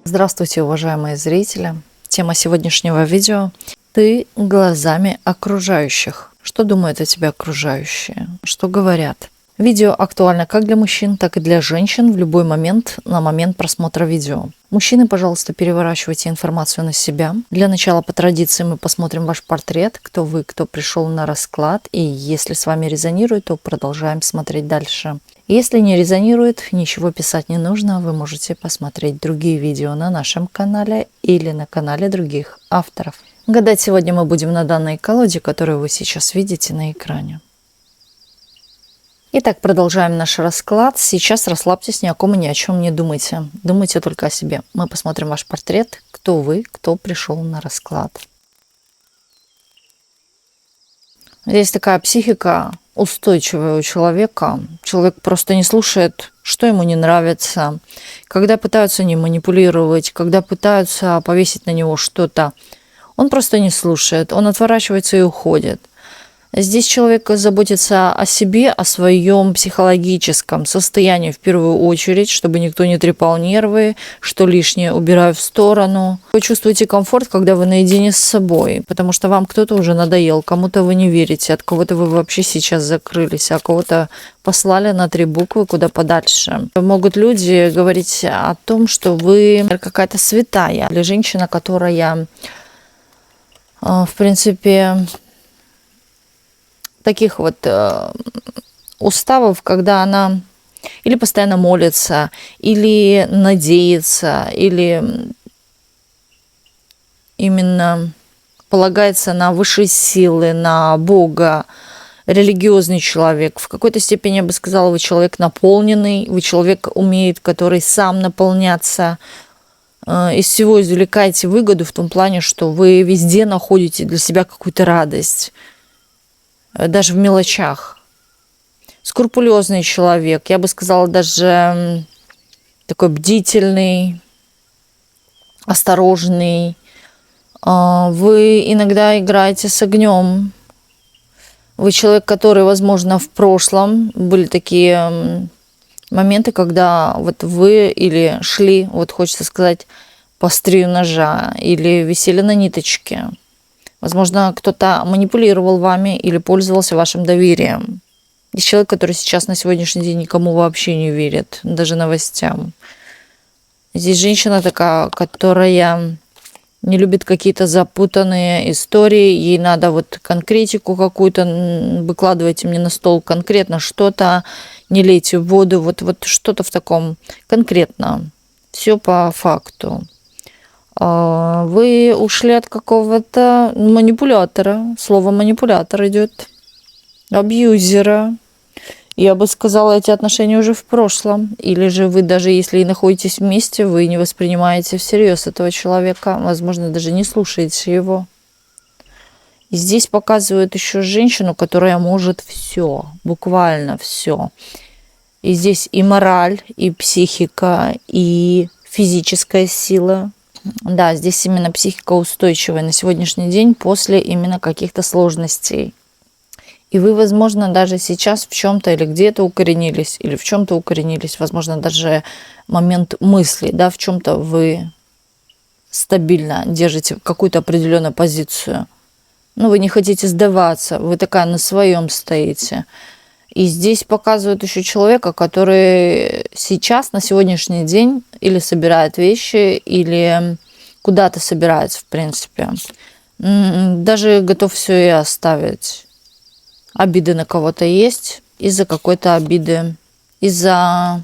Здравствуйте, уважаемые зрители! Тема сегодняшнего видео – ты глазами окружающих. Что думают о тебе окружающие? Что говорят? Видео актуально как для мужчин, так и для женщин в любой момент на момент просмотра видео. Мужчины, пожалуйста, переворачивайте информацию на себя. Для начала, по традиции, мы посмотрим ваш портрет, кто вы, кто пришел на расклад. И если с вами резонирует, то продолжаем смотреть дальше. Если не резонирует, ничего писать не нужно. Вы можете посмотреть другие видео на нашем канале или на канале других авторов. Гадать сегодня мы будем на данной колоде, которую вы сейчас видите на экране. Итак, продолжаем наш расклад. Сейчас расслабьтесь, ни о ком и ни о чем не думайте. Думайте только о себе. Мы посмотрим ваш портрет, кто вы, кто пришел на расклад. Здесь такая психика устойчивая у человека. Человек просто не слушает, что ему не нравится. Когда пытаются ним манипулировать, когда пытаются повесить на него что-то, он просто не слушает, он отворачивается и уходит. Здесь человек заботится о себе, о своем психологическом состоянии в первую очередь, чтобы никто не трепал нервы, что лишнее убираю в сторону. Вы чувствуете комфорт, когда вы наедине с собой, потому что вам кто-то уже надоел, кому-то вы не верите, от кого-то вы вообще сейчас закрылись, а кого-то послали на 3 буквы куда подальше. Могут люди говорить о том, что вы какая-то святая, или женщина, которая, в принципе, таких вот уставов, когда она или постоянно молится, или надеется, или именно полагается на высшие силы, на Бога, религиозный человек. В какой-то степени, я бы сказала, вы человек наполненный, вы человек умеет, который сам наполняться. Из всего извлекаете выгоду в том плане, что вы везде находите для себя какую-то радость. Даже в мелочах. Скрупулезный человек, я бы сказала, даже такой бдительный, осторожный. Вы иногда играете с огнем. Вы человек, который, возможно, в прошлом были такие моменты, когда вот вы или шли, вот хочется сказать, по острию ножа, или висели на ниточке. Возможно, кто-то манипулировал вами или пользовался вашим доверием. Есть человек, который сейчас на сегодняшний день никому вообще не верит, даже новостям. Здесь женщина такая, которая не любит какие-то запутанные истории. Ей надо вот конкретику какую-то, выкладывайте мне на стол конкретно что-то, не лейте в воду, вот что-то в таком конкретно. Все по факту. Вы ушли от какого-то манипулятора. Слово манипулятор идет. Абьюзера. Я бы сказала, эти отношения уже в прошлом. Или же вы даже если и находитесь вместе, вы не воспринимаете всерьез этого человека. Возможно, даже не слушаете его. И здесь показывают еще женщину, которая может все. Буквально все. И здесь и мораль, и психика, и физическая сила. Да, здесь именно психика устойчивая на сегодняшний день после именно каких-то сложностей. И вы, возможно, даже сейчас в чем-то или где-то укоренились, или в чем-то укоренились, возможно, даже момент мысли, да, в чем-то вы стабильно держите какую-то определенную позицию. Но вы не хотите сдаваться, вы такая на своем стоите. И здесь показывают еще человека, который сейчас, на сегодняшний день, или собирает вещи, или куда-то собирается, в принципе. Даже готов все и оставить. Обиды на кого-то есть, из-за какой-то обиды, из-за,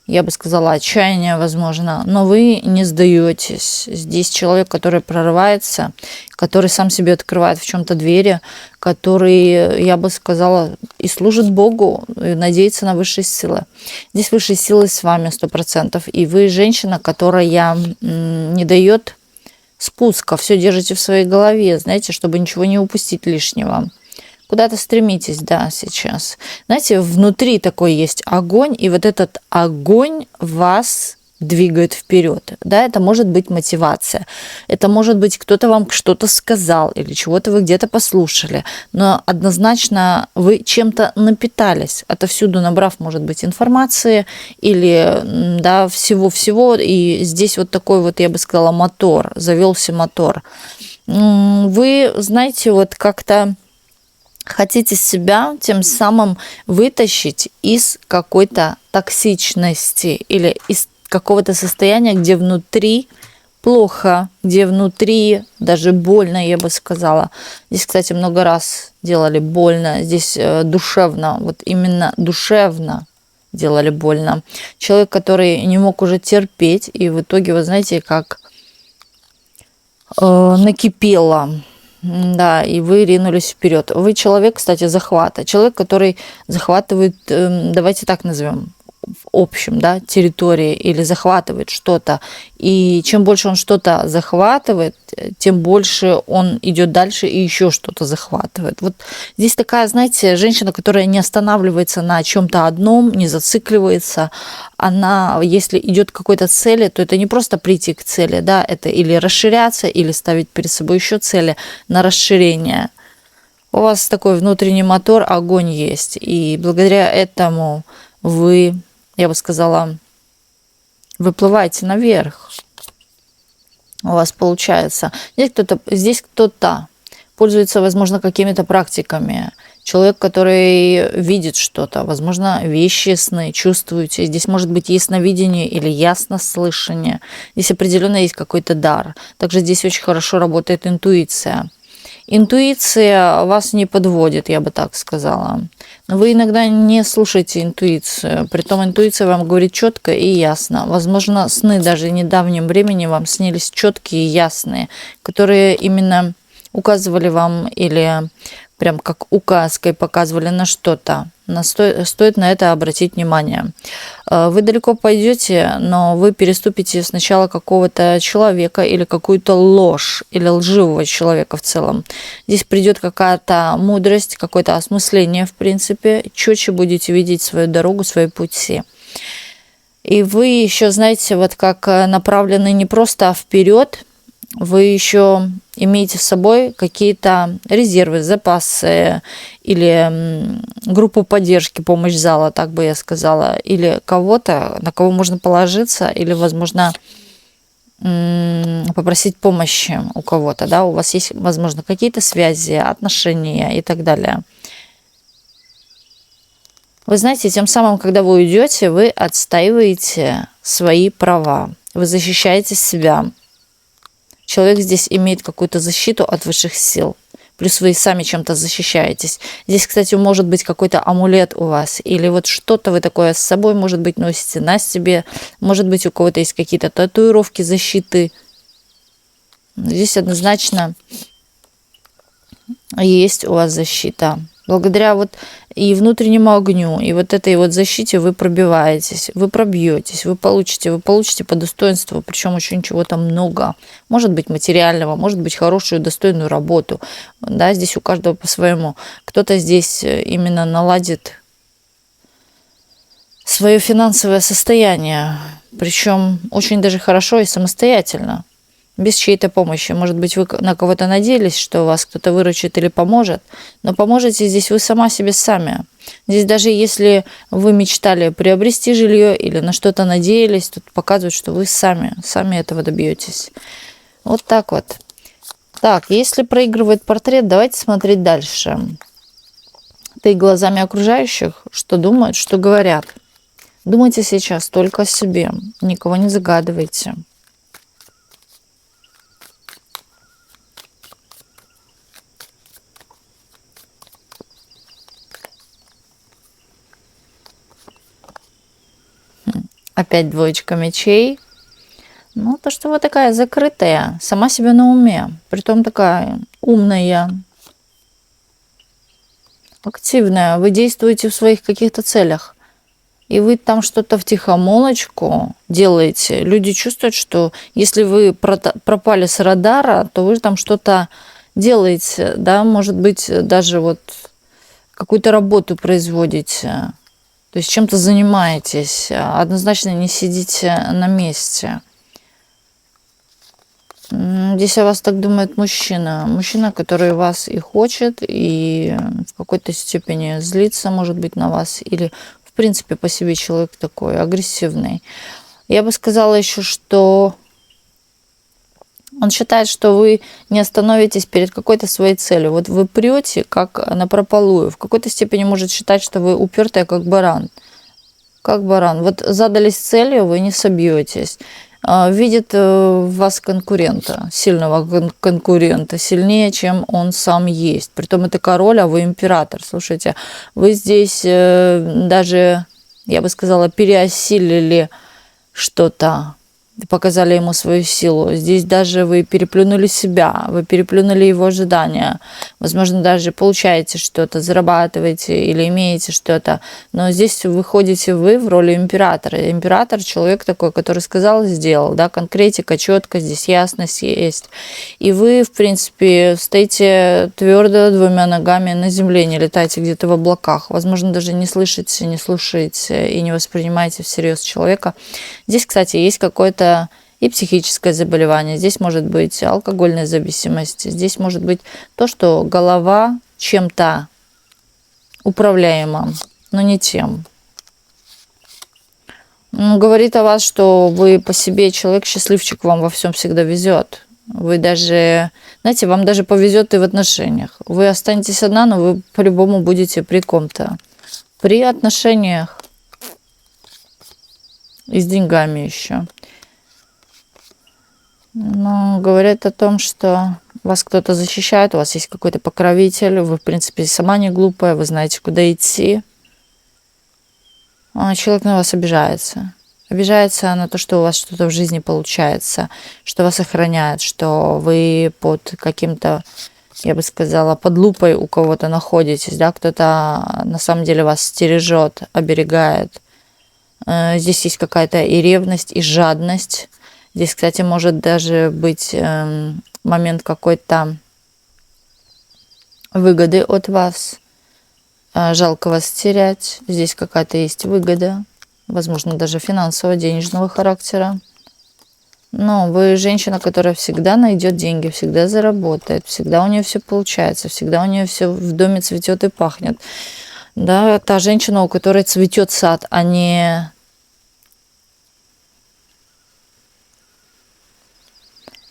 я бы сказала, отчаяния, возможно. Но вы не сдаетесь. Здесь человек, который прорывается, который сам себе открывает в чем-то двери, который, я бы сказала, и служит Богу, и надеется на высшие силы. Здесь высшие силы с вами 100%. И вы женщина, которая не дает спуска, все держите в своей голове, знаете, чтобы ничего не упустить лишнего. Куда-то стремитесь, да, сейчас. Знаете, внутри такой есть огонь, и вот этот огонь вас двигает вперед. Да, это может быть мотивация, это может быть кто-то вам что-то сказал или чего-то вы где-то послушали, но однозначно вы чем-то напитались, отовсюду набрав, может быть, информации или, да, всего-всего, и здесь вот такой вот, я бы сказала, мотор, завелся мотор. Вы, знаете, вот как-то хотите себя тем самым вытащить из какой-то токсичности или из какого-то состояния, где внутри плохо, где внутри даже больно, я бы сказала. Здесь, кстати, много раз делали больно, здесь душевно, вот именно душевно делали больно. Человек, который не мог уже терпеть, и в итоге, вы знаете, как накипело. Да, и вы ринулись вперед. Вы человек, кстати, захвата. Человек, который захватывает, давайте так назовем, в общем, да, территории или захватывает что-то. И чем больше он что-то захватывает, тем больше он идет дальше и еще что-то захватывает. Вот здесь такая, знаете, женщина, которая не останавливается на чем-то одном, не зацикливается. Она, если идет к какой-то цели, то это не просто прийти к цели, да, это или расширяться, или ставить перед собой еще цели на расширение. У вас такой внутренний мотор, огонь есть. И благодаря этому вы, я бы сказала, выплываете наверх. У вас получается. Здесь кто-то пользуется, возможно, какими-то практиками. Человек, который видит что-то, возможно, вещи, сны, чувствуете. Здесь может быть ясновидение или яснослышание. Здесь определенно есть какой-то дар. Также здесь очень хорошо работает интуиция. Интуиция вас не подводит, я бы так сказала. Но вы иногда не слушаете интуицию. Притом интуиция вам говорит четко и ясно. Возможно, сны даже в недавнем времени вам снились четкие и ясные, которые именно указывали вам или прям как указкой показывали на что-то. Стоит на это обратить внимание. Вы далеко пойдете, но вы переступите сначала какого-то человека или какую-то ложь, или лживого человека в целом. Здесь придет какая-то мудрость, какое-то осмысление, в принципе. Четче будете видеть свою дорогу, свои пути. И вы еще, знаете, вот как направлены не просто вперед, вы еще имеете с собой какие-то резервы, запасы или группу поддержки, помощь зала, так бы я сказала, или кого-то, на кого можно положиться, или, возможно, попросить помощи у кого-то, да, у вас есть, возможно, какие-то связи, отношения и так далее. Вы знаете, тем самым, когда вы уйдете, вы отстаиваете свои права, вы защищаете себя. Человек здесь имеет какую-то защиту от высших сил. Плюс вы сами чем-то защищаетесь. Здесь, кстати, может быть какой-то амулет у вас. Или вот что-то вы такое с собой, может быть, носите на себе. Может быть, у кого-то есть какие-то татуировки, защиты. Здесь однозначно есть у вас защита. Благодаря вот и внутреннему огню, и вот этой вот защите вы пробиваетесь, вы пробьетесь, вы получите по достоинству, причем очень чего-то много. Может быть материального, может быть хорошую, достойную работу. Да, здесь у каждого по-своему. Кто-то здесь именно наладит свое финансовое состояние, причем очень даже хорошо и самостоятельно. Без чьей-то помощи. Может быть, вы на кого-то надеялись, что вас кто-то выручит или поможет, но поможете здесь вы сама себе сами. Здесь даже если вы мечтали приобрести жилье или на что-то надеялись, тут показывают, что вы сами этого добьетесь. Вот так вот. Так, если проигрывает портрет, давайте смотреть дальше. Ты глазами окружающих, что думают, что говорят. Думайте сейчас только о себе, никого не загадывайте. Опять двоечка мечей. Ну, то, что вы такая закрытая, сама себе на уме. Притом такая умная, активная. Вы действуете в своих каких-то целях. И вы там что-то втихомолочку делаете. Люди чувствуют, что если вы пропали с радара, то вы там что-то делаете. Да, может быть, даже вот какую-то работу производите. То есть чем-то занимаетесь, однозначно не сидите на месте. Здесь о вас так думает мужчина. Мужчина, который вас и хочет, и в какой-то степени злится, может быть, на вас. Или, в принципе, по себе человек такой агрессивный. Я бы сказала еще, что он считает, что вы не остановитесь перед какой-то своей целью. Вот вы прете, как напропалую. В какой-то степени может считать, что вы упертая, как баран. Как баран. Вот задались целью, вы не собьетесь. Видит в вас конкурента, сильного конкурента, сильнее, чем он сам есть. Притом это король, а вы император. Слушайте, вы здесь даже, я бы сказала, переосилили что-то, показали ему свою силу. Здесь даже вы переплюнули себя, вы переплюнули его ожидания. Возможно, даже получаете что-то, зарабатываете или имеете что-то. Но здесь выходите вы в роли императора. Император — человек такой, который сказал и сделал. Да? Конкретика, четко, здесь ясность есть. И вы, в принципе, стоите твердо двумя ногами на земле, не летаете где-то в облаках. Возможно, даже не слышите, не слушаете и не воспринимаете всерьез человека. Здесь, кстати, есть какое-то и психическое заболевание, здесь может быть алкогольная зависимость, здесь может быть то, что голова чем-то управляема, но не тем. Говорит о вас, что вы по себе человек счастливчик, вам во всем всегда везет. Вы даже, знаете, вам даже повезет и в отношениях. Вы останетесь одна, но вы по-любому будете при ком-то. При отношениях и с деньгами еще. Но говорят о том, что вас кто-то защищает, у вас есть какой-то покровитель, вы, в принципе, сама не глупая, вы знаете, куда идти. А человек на вас обижается. Обижается на то, что у вас что-то в жизни получается, что вас охраняет, что вы под каким-то, я бы сказала, под лупой у кого-то находитесь, да, кто-то на самом деле вас стережет, оберегает. Здесь есть какая-то и ревность, и жадность. Здесь, кстати, может даже быть момент какой-то выгоды от вас. Жалко вас терять. Здесь какая-то есть выгода. Возможно, даже финансового, денежного характера. Но вы женщина, которая всегда найдет деньги, всегда заработает, всегда у нее все получается, всегда у нее все в доме цветет и пахнет. Да, та женщина, у которой цветет сад, а не...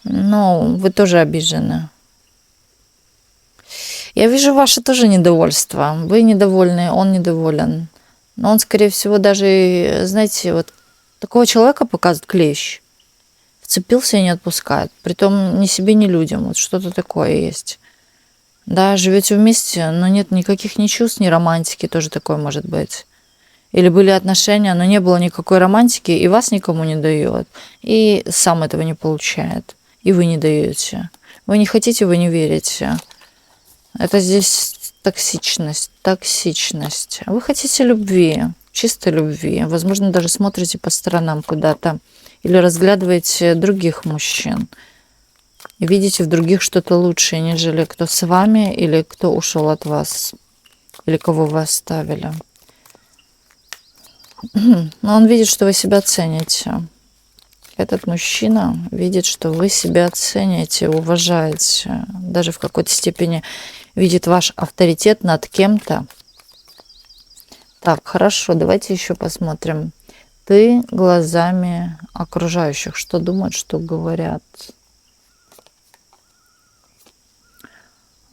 Ну, вы тоже обижены. Я вижу ваше тоже недовольство. Вы недовольны, он недоволен. Но он, скорее всего, даже, знаете, вот такого человека показывает клещ. Вцепился и не отпускает. Притом ни себе, ни людям. Вот что-то такое есть. Да, живете вместе, но нет никаких ни чувств, ни романтики. Тоже такое может быть. Или были отношения, но не было никакой романтики, и вас никому не дает. И сам этого не получает. И вы не даете. Вы не хотите, вы не верите. Это здесь токсичность, токсичность. Вы хотите любви, чистой любви. Возможно, даже смотрите по сторонам куда-то. Или разглядываете других мужчин. И видите в других что-то лучшее, нежели кто с вами, или кто ушел от вас, или кого вы оставили. Но он видит, что вы себя цените. Этот мужчина видит, что вы себя цените, уважаете, даже в какой-то степени видит ваш авторитет над кем-то. Так, хорошо, давайте еще посмотрим. Ты глазами окружающих. Что думают, что говорят?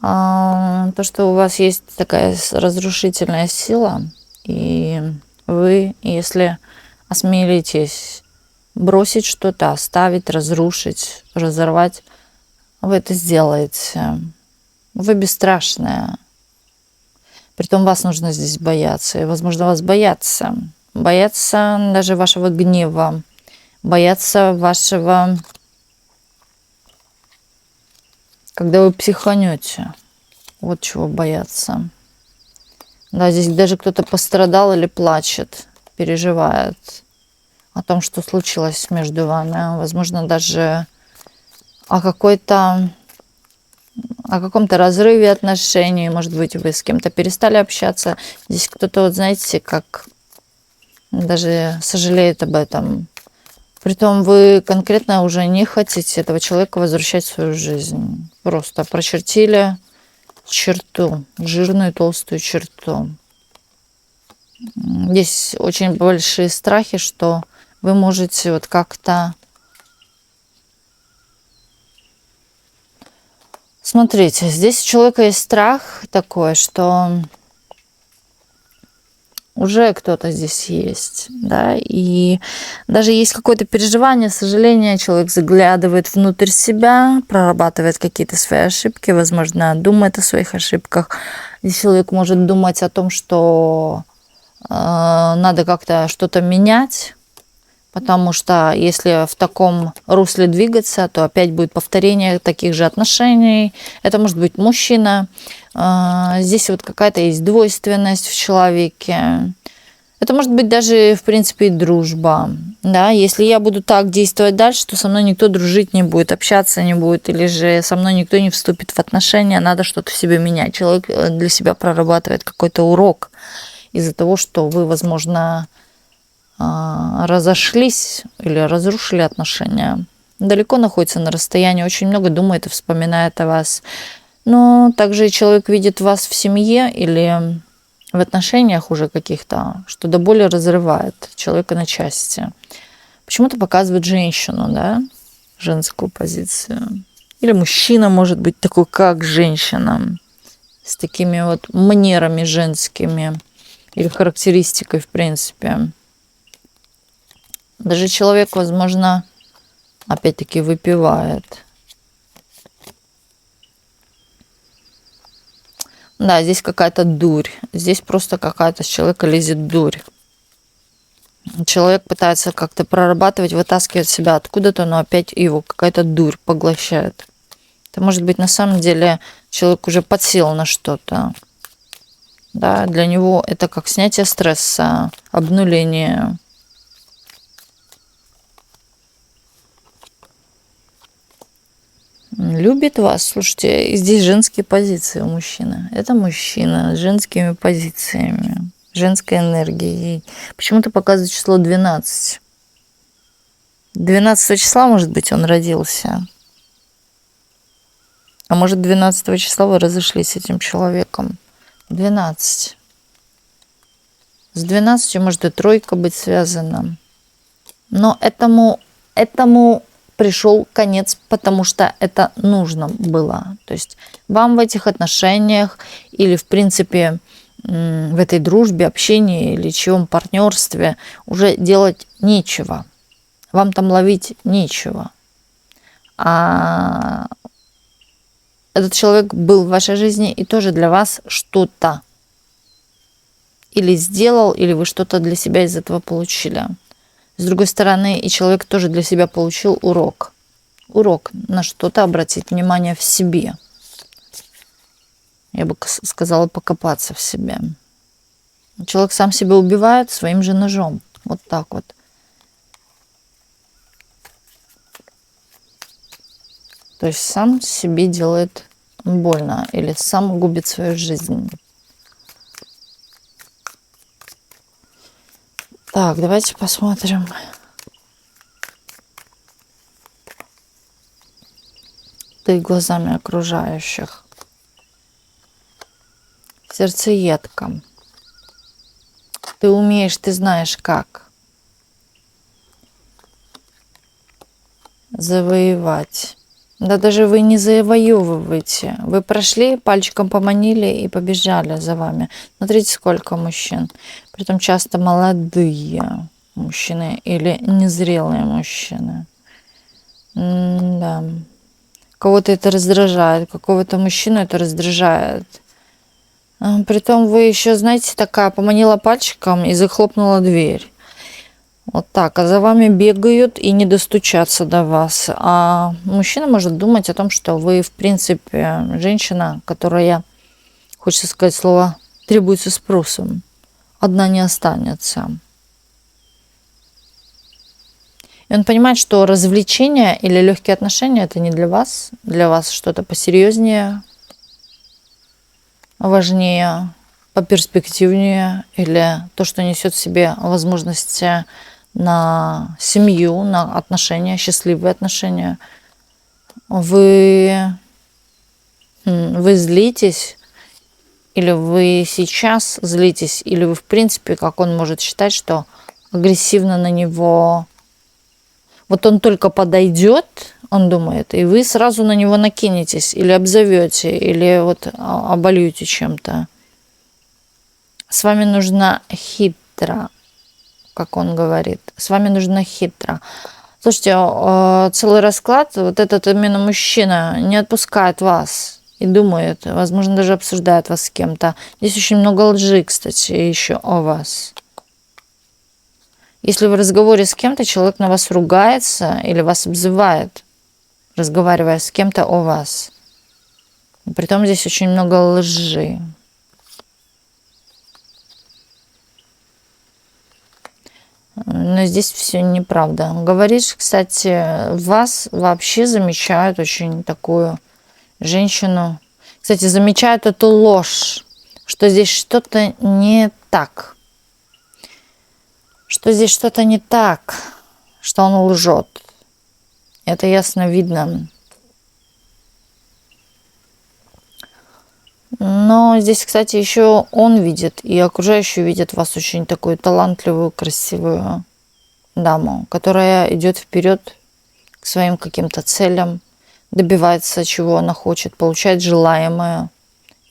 То, что у вас есть такая разрушительная сила, и вы, если осмелитесь бросить что-то, оставить, разрушить, разорвать, вы это сделаете. Вы бесстрашная. Притом вас нужно здесь бояться. И, возможно, вас боятся. Боятся даже вашего гнева. Боятся вашего... Когда вы психанете. Вот чего боятся. Да, здесь даже кто-то пострадал или плачет, переживает о том, что случилось между вами. Возможно, даже о каком-то разрыве отношений. Может быть, вы с кем-то перестали общаться. Здесь кто-то, вот знаете, как даже сожалеет об этом. Притом вы конкретно уже не хотите этого человека возвращать в свою жизнь. Просто прочертили черту, жирную толстую черту. Есть очень большие страхи, что вы можете вот как-то... Смотрите, здесь у человека есть страх такой, что уже кто-то здесь есть, да, и даже есть какое-то переживание, сожаление, человек заглядывает внутрь себя, прорабатывает какие-то свои ошибки, возможно, думает о своих ошибках. Здесь человек может думать о том, что надо как-то что-то менять, потому что если в таком русле двигаться, то опять будет повторение таких же отношений. Это может быть мужчина. Здесь вот какая-то есть двойственность в человеке. Это может быть даже, в принципе, и дружба. Да? Если я буду так действовать дальше, то со мной никто дружить не будет, общаться не будет, или же со мной никто не вступит в отношения, надо что-то в себе менять. Человек для себя прорабатывает какой-то урок из-за того, что вы, возможно, разошлись или разрушили отношения. Далеко находится на расстоянии, очень много думает и вспоминает о вас. Но также и человек видит вас в семье или в отношениях уже каких-то, что до боли разрывает человека на части. Почему-то показывает женщину, да, женскую позицию. Или мужчина может быть такой, как женщина, с такими вот манерами женскими или характеристикой, в принципе. Даже человек, возможно, опять-таки выпивает. Да, здесь какая-то дурь. Здесь просто какая-то с человека лезет дурь. Человек пытается как-то прорабатывать, вытаскивать себя откуда-то, но опять его какая-то дурь поглощает. Это может быть на самом деле человек уже подсел на что-то. Да, для него это как снятие стресса, обнуление. Любит вас. Слушайте, здесь женские позиции у мужчины. Это мужчина с женскими позициями, женской энергией. Почему-то показывает число 12. 12 числа, может быть, он родился. А может, 12 числа вы разошлись с этим человеком. 12. С 12 может и тройка быть связана. Но этому пришел конец, потому что это нужно было. То есть вам в этих отношениях или, в принципе, в этой дружбе, общении или чьем партнерстве уже делать нечего. Вам там ловить нечего. А этот человек был в вашей жизни и тоже для вас что-то или сделал, или вы что-то для себя из этого получили. С другой стороны, и человек тоже для себя получил урок. Урок на что-то обратить внимание в себе. Я бы сказала, покопаться в себе. Человек сам себя убивает своим же ножом. Вот так вот. То есть сам себе делает больно или сам губит свою жизнь. Так, давайте посмотрим. Ты глазами окружающих. Сердцеедка. Ты умеешь, ты знаешь как завоевать. Да даже вы не завоевываете. Вы прошли, пальчиком поманили и побежали за вами. Смотрите, сколько мужчин. Притом часто молодые мужчины или незрелые мужчины. Да. Кого-то это раздражает, какого-то мужчину это раздражает. Притом вы еще, знаете, такая поманила пальчиком и захлопнула дверь. Вот так. А за вами бегают и не достучаться до вас. А мужчина может думать о том, что вы, в принципе, женщина, которая, хочется сказать слово, требуется спросом. Одна не останется. И он понимает, что развлечения или легкие отношения это не для вас что-то посерьезнее, важнее. поперспективнее, или то, что несет в себе возможности на семью, на отношения, счастливые отношения. Вы, вы злитесь, или вы сейчас злитесь, или вы в принципе, как он может считать, что агрессивно на него. Вот он только подойдет, он думает, и вы сразу на него накинетесь, или обзовете, или вот обольете чем-то. С вами нужно хитро, как он говорит. С вами нужно хитро. Слушайте, целый расклад, вот этот именно мужчина не отпускает вас и думает, возможно, даже обсуждает вас с кем-то. Здесь очень много лжи, кстати, еще о вас. Если в разговоре с кем-то человек на вас ругается или вас обзывает, разговаривая с кем-то о вас. Притом здесь очень много лжи. Но здесь все неправда. Говоришь, кстати, вас вообще замечают очень такую женщину. Кстати, замечают эту ложь, что здесь что-то не так. Что здесь что-то не так, что он лжет. Это ясно видно. Но здесь, кстати, еще он видит, и окружающие видят вас очень такую талантливую, красивую даму, которая идет вперед к своим каким-то целям, добивается, чего она хочет, получает желаемое.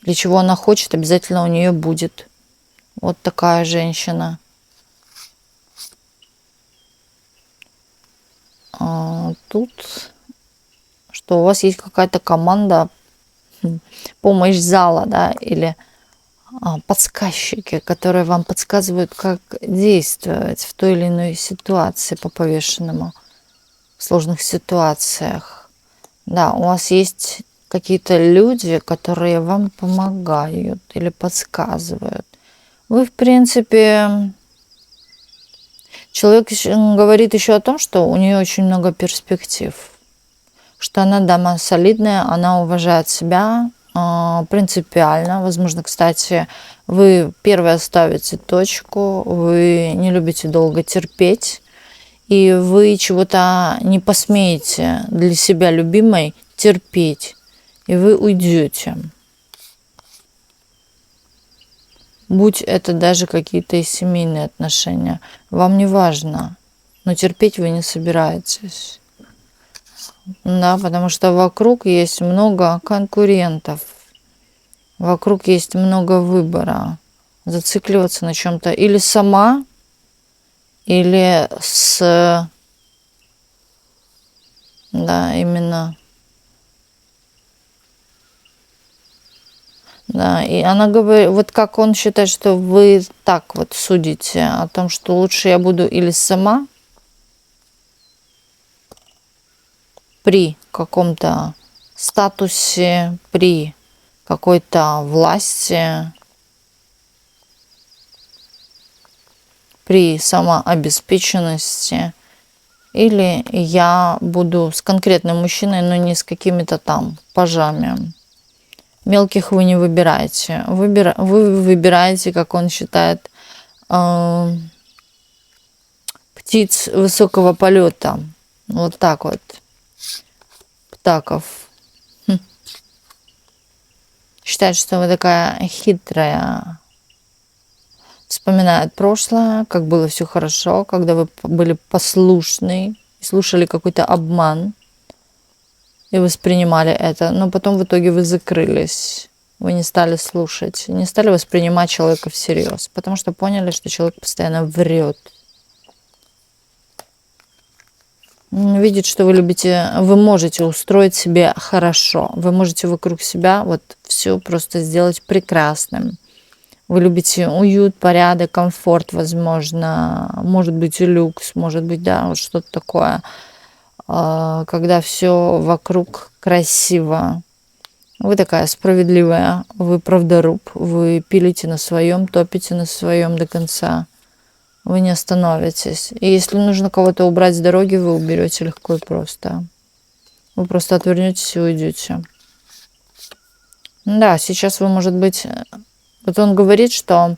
Или чего она хочет, обязательно у нее будет. Вот такая женщина. Тут, что у вас есть какая-то команда, помощь зала, да, или подсказчики, которые вам подсказывают, как действовать в той или иной ситуации по повешенному, в сложных ситуациях. Да, у вас есть какие-то люди, которые вам помогают или подсказывают. Вы, в принципе, человек говорит еще о том, что у нее очень много перспектив, что она дама солидная, она уважает себя принципиально. Возможно, кстати, вы первое ставите точку, вы не любите долго терпеть, и вы чего-то не посмеете для себя любимой терпеть, и вы уйдете. Будь это даже какие-то и семейные отношения, вам не важно, но терпеть вы не собираетесь. Да, потому что вокруг есть много конкурентов, вокруг есть много выбора. Зацикливаться на чем-то или сама, или с, да, именно. Да, и она говорит, вот как он считает, что вы так вот судите о том, что лучше я буду или сама при каком-то статусе, при какой-то власти, при самообеспеченности, или я буду с конкретным мужчиной, но не с какими-то там пажами. Мелких вы не выбираете. Вы выбираете, как он считает, птиц высокого полета. Вот так вот. Птаков. Считает, что вы такая хитрая. Вспоминает прошлое, как было все хорошо, когда вы были послушны и слушали какой-то обман. И воспринимали это, но потом в итоге вы закрылись, вы не стали слушать, не стали воспринимать человека всерьез, потому что поняли, что человек постоянно врет. Видит, что вы любите, вы можете устроить себе хорошо, вы можете вокруг себя вот все просто сделать прекрасным. Вы любите уют, порядок, комфорт, возможно, может быть и люкс, может быть, да, вот что-то такое. Когда все вокруг красиво. Вы такая справедливая, вы правдоруб, вы пилите на своем, топите на своем до конца. Вы не остановитесь. И если нужно кого-то убрать с дороги, вы уберете легко и просто. Вы просто отвернетесь и уйдете. Да, сейчас вы, может быть, Вот он говорит, что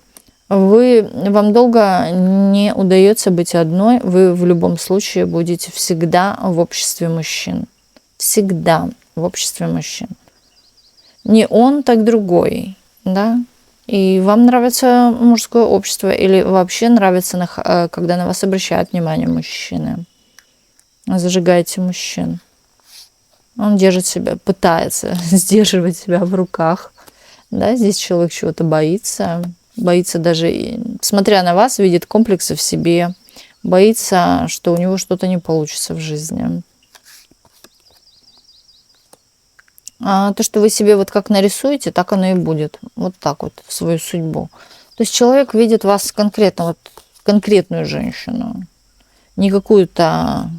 вам долго не удается быть одной, вы в любом случае будете всегда в обществе мужчин. Всегда в обществе мужчин. Не он, так другой, да? И вам нравится мужское общество или вообще нравится, когда на вас обращают внимание мужчины? Зажигайте мужчин. Он держит себя, пытается сдерживать себя в руках. Да, здесь человек чего-то боится. Боится даже, смотря на вас, видит комплексы в себе. Боится, что у него что-то не получится в жизни. А то, что вы себе вот как нарисуете, так оно и будет. Вот так вот, свою судьбу. То есть человек видит вас конкретно, вот конкретную женщину. Не какую-то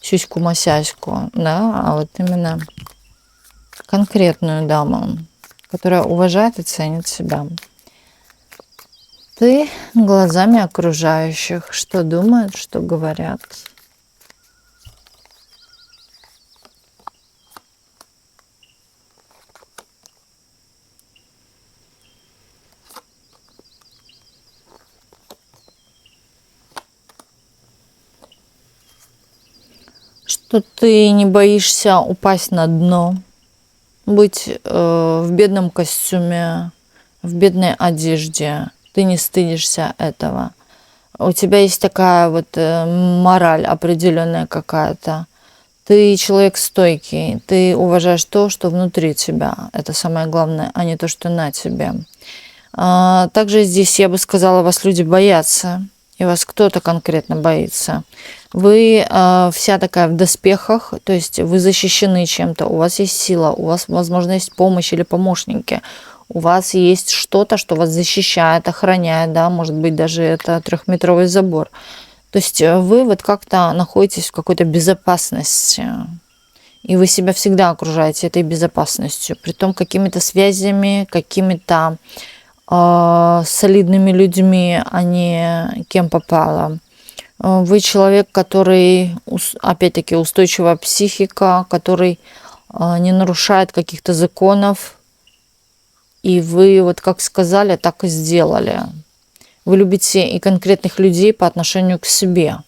сюську-масяську, да, а вот именно конкретную даму, которая уважает и ценит себя. Ты глазами окружающих, что думают, что говорят. Что ты не боишься упасть на дно, быть в бедном костюме, в бедной одежде. Ты не стыдишься этого. У тебя есть такая вот мораль определенная какая-то. Ты человек стойкий, ты уважаешь то, что внутри тебя. Это самое главное, а не то, что на тебе. Также здесь, я бы сказала, вас люди боятся. И вас кто-то конкретно боится. Вы вся такая в доспехах, то есть вы защищены чем-то, у вас есть сила, у вас, возможно, есть помощь или помощники, у вас есть что-то, что вас защищает, охраняет, да, может быть, даже это 3-метровый забор. То есть вы вот как-то находитесь в какой-то безопасности, и вы себя всегда окружаете этой безопасностью, притом какими-то связями, какими-то солидными людьми, а не кем попало. Вы человек, который, опять-таки, устойчивая психика, который не нарушает каких-то законов. И вы, вот как сказали, так и сделали. Вы любите и конкретных людей по отношению к себе.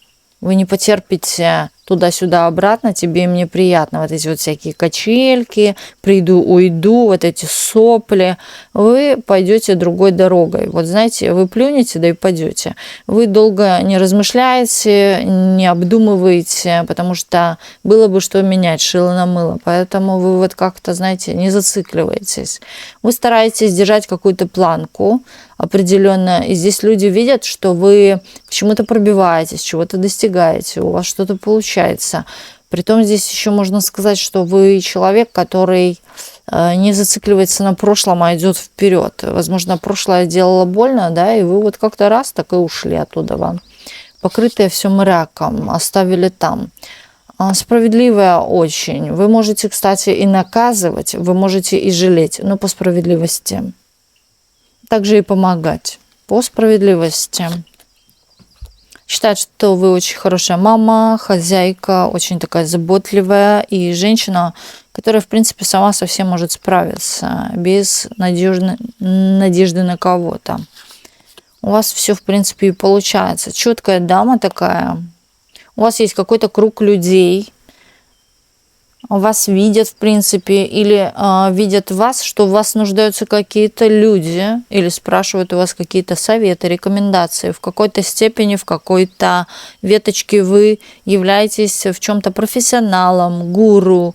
Вы не потерпите туда-сюда обратно, тебе и мне приятно. Вот эти вот всякие качельки, приду, уйду, вот эти сопли. Вы пойдете другой дорогой. Вот знаете, вы плюнете, да и пойдете. Вы долго не размышляете, не обдумываете, потому что было бы что менять, шило на мыло. Поэтому вы вот как-то, знаете, не зацикливаетесь. Вы стараетесь держать какую-то планку определенно. И здесь люди видят, что вы к чему-то пробиваетесь, чего-то достигаете, у вас что-то получается. Притом здесь еще можно сказать, что вы человек, который не зацикливается на прошлом, а идет вперед. Возможно, прошлое делало больно, да, и вы вот как-то раз так и ушли оттуда вам. Покрытое все мраком, оставили там. Справедливая очень. Вы можете, кстати, и наказывать, вы можете и жалеть, но по справедливости. Также и помогать по справедливости. Считает, что вы очень хорошая мама, хозяйка, очень такая заботливая и женщина, которая, в принципе, сама совсем может справиться без надежды на кого-то. У вас все, в принципе, и получается. Четкая дама такая. У вас есть какой-то круг людей, вас видят, в принципе, или видят вас, что в вас нуждаются какие-то люди, или спрашивают у вас какие-то советы, рекомендации. В какой-то степени, в какой-то веточке вы являетесь в чем-то профессионалом, гуру,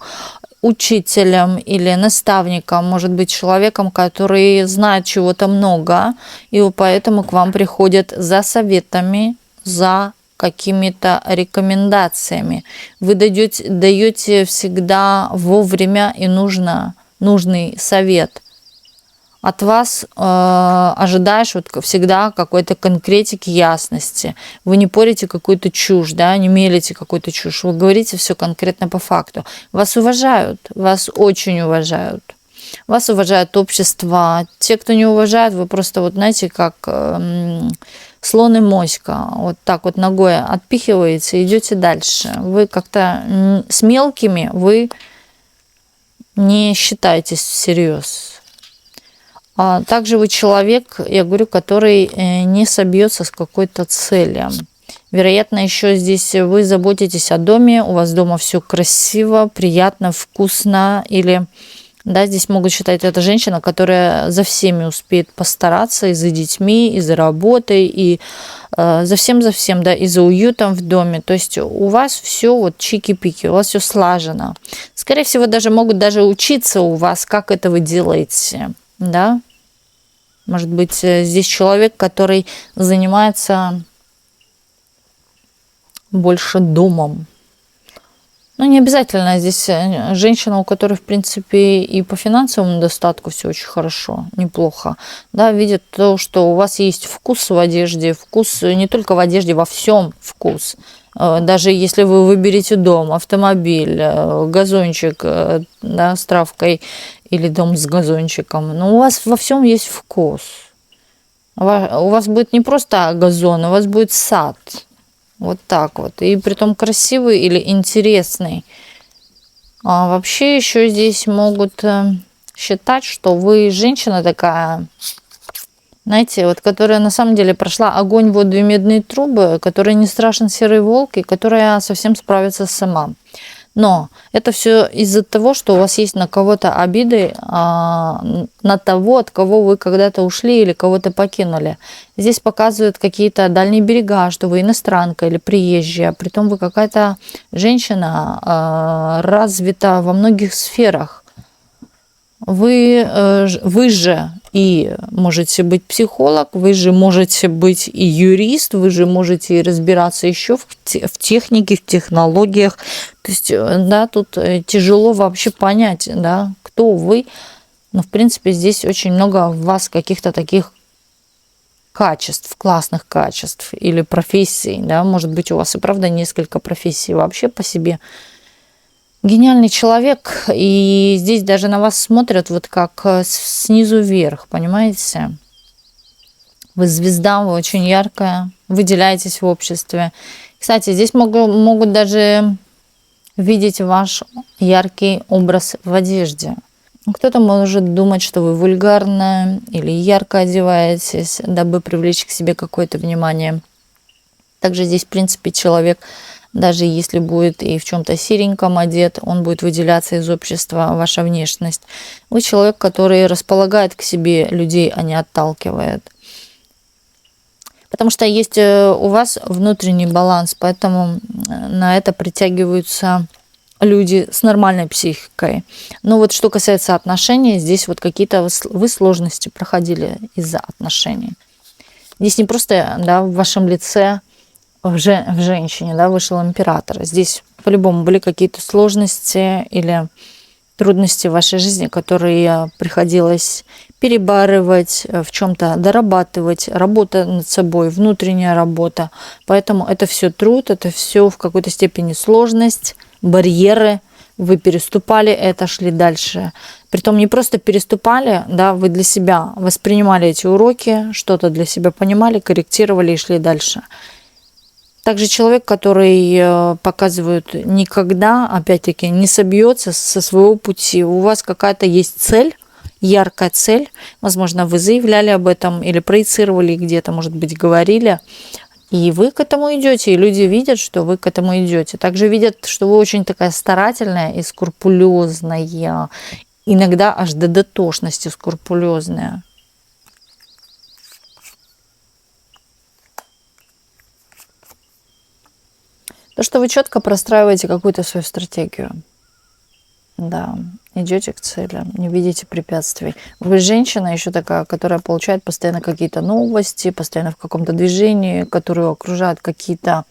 учителем или наставником, может быть, человеком, который знает чего-то много, и поэтому к вам приходят за советами, за какими-то рекомендациями. Вы даете всегда вовремя и нужный совет. От вас ожидаешь вот всегда какой-то конкретики, ясности. Вы не порите какую-то чушь, да, не мелите какую-то чушь. Вы говорите все конкретно по факту. Вас уважают, вас очень уважают. Вас уважает общество. Те, кто не уважает, вы просто, вот знаете, как слон и моська. Вот так вот ногой отпихиваете и идете дальше. Вы как-то с мелкими вы не считаетесь всерьез. Также вы человек, я говорю, который не собьется с какой-то цели. Вероятно, еще здесь вы заботитесь о доме, у вас дома все красиво, приятно, вкусно. Или, да, здесь могут считать это женщина, которая за всеми успеет постараться, и за детьми, и за работой, и за всем, да, и за уютом в доме. То есть у вас все вот чики-пики, у вас все слажено. Скорее всего, даже могут даже учиться у вас, как это вы делаете, да. Может быть, здесь человек, который занимается больше домом. Ну, не обязательно здесь женщина, у которой, в принципе, и по финансовому достатку все очень хорошо, неплохо. Да, видит то, что у вас есть вкус в одежде, вкус не только в одежде, во всем вкус. Даже если вы выберете дом, автомобиль, газончик, да, с травкой или дом с газончиком, но у вас во всем есть вкус. У вас будет не просто газон, у вас будет сад. Вот так вот. И притом красивый или интересный. А вообще еще здесь могут считать, что вы женщина такая, знаете, вот которая на самом деле прошла огонь, воду и медные трубы, которая не страшен серый волк и которая совсем справится сама. Но это все из-за того, что у вас есть на кого-то обиды, на того, от кого вы когда-то ушли или кого-то покинули. Здесь показывают какие-то дальние берега, что вы иностранка или приезжая, притом вы какая-то женщина, развита во многих сферах. Вы же и можете быть психолог, вы же можете быть и юрист, вы же можете и разбираться еще в технике, в технологиях. То есть, да, тут тяжело вообще понять, да, кто вы. Но, в принципе, здесь очень много в вас каких-то таких качеств, классных качеств или профессий, да, может быть, у вас и правда несколько профессий вообще по себе. Гениальный человек, и здесь даже на вас смотрят вот как снизу вверх, понимаете? Вы звезда, вы очень яркая, выделяетесь в обществе. Кстати, здесь могут даже видеть ваш яркий образ в одежде. Кто-то может думать, что вы вульгарная или ярко одеваетесь, дабы привлечь к себе какое-то внимание. Также здесь, в принципе, человек, даже если будет и в чем-то сереньком одет, он будет выделяться из общества, ваша внешность. Вы человек, который располагает к себе людей, а не отталкивает. Потому что есть у вас внутренний баланс, поэтому на это притягиваются люди с нормальной психикой. Но вот что касается отношений, здесь вот какие-то вы сложности проходили из-за отношений. Здесь не просто, да, в вашем лице в женщине, да, вышел император. Здесь по-любому были какие-то сложности или трудности в вашей жизни, которые приходилось перебарывать, в чем-то дорабатывать, работа над собой, внутренняя работа. Поэтому это все труд, это все в какой-то степени сложность, барьеры. Вы переступали это, шли дальше. Притом не просто переступали, да, вы для себя воспринимали эти уроки, что-то для себя понимали, корректировали и шли дальше. Также человек, который показывает никогда, опять-таки, не собьется со своего пути. У вас какая-то есть цель, яркая цель. Возможно, вы заявляли об этом или проецировали где-то, может быть, говорили. И вы к этому идете, и люди видят, что вы к этому идете. Также видят, что вы очень такая старательная и скрупулезная. Иногда аж до дотошности скрупулезная. То, что вы четко простраиваете какую-то свою стратегию. Да, идете к цели, не видите препятствий. Вы женщина еще такая, которая получает постоянно какие-то новости, постоянно в каком-то движении, которую окружают какие-то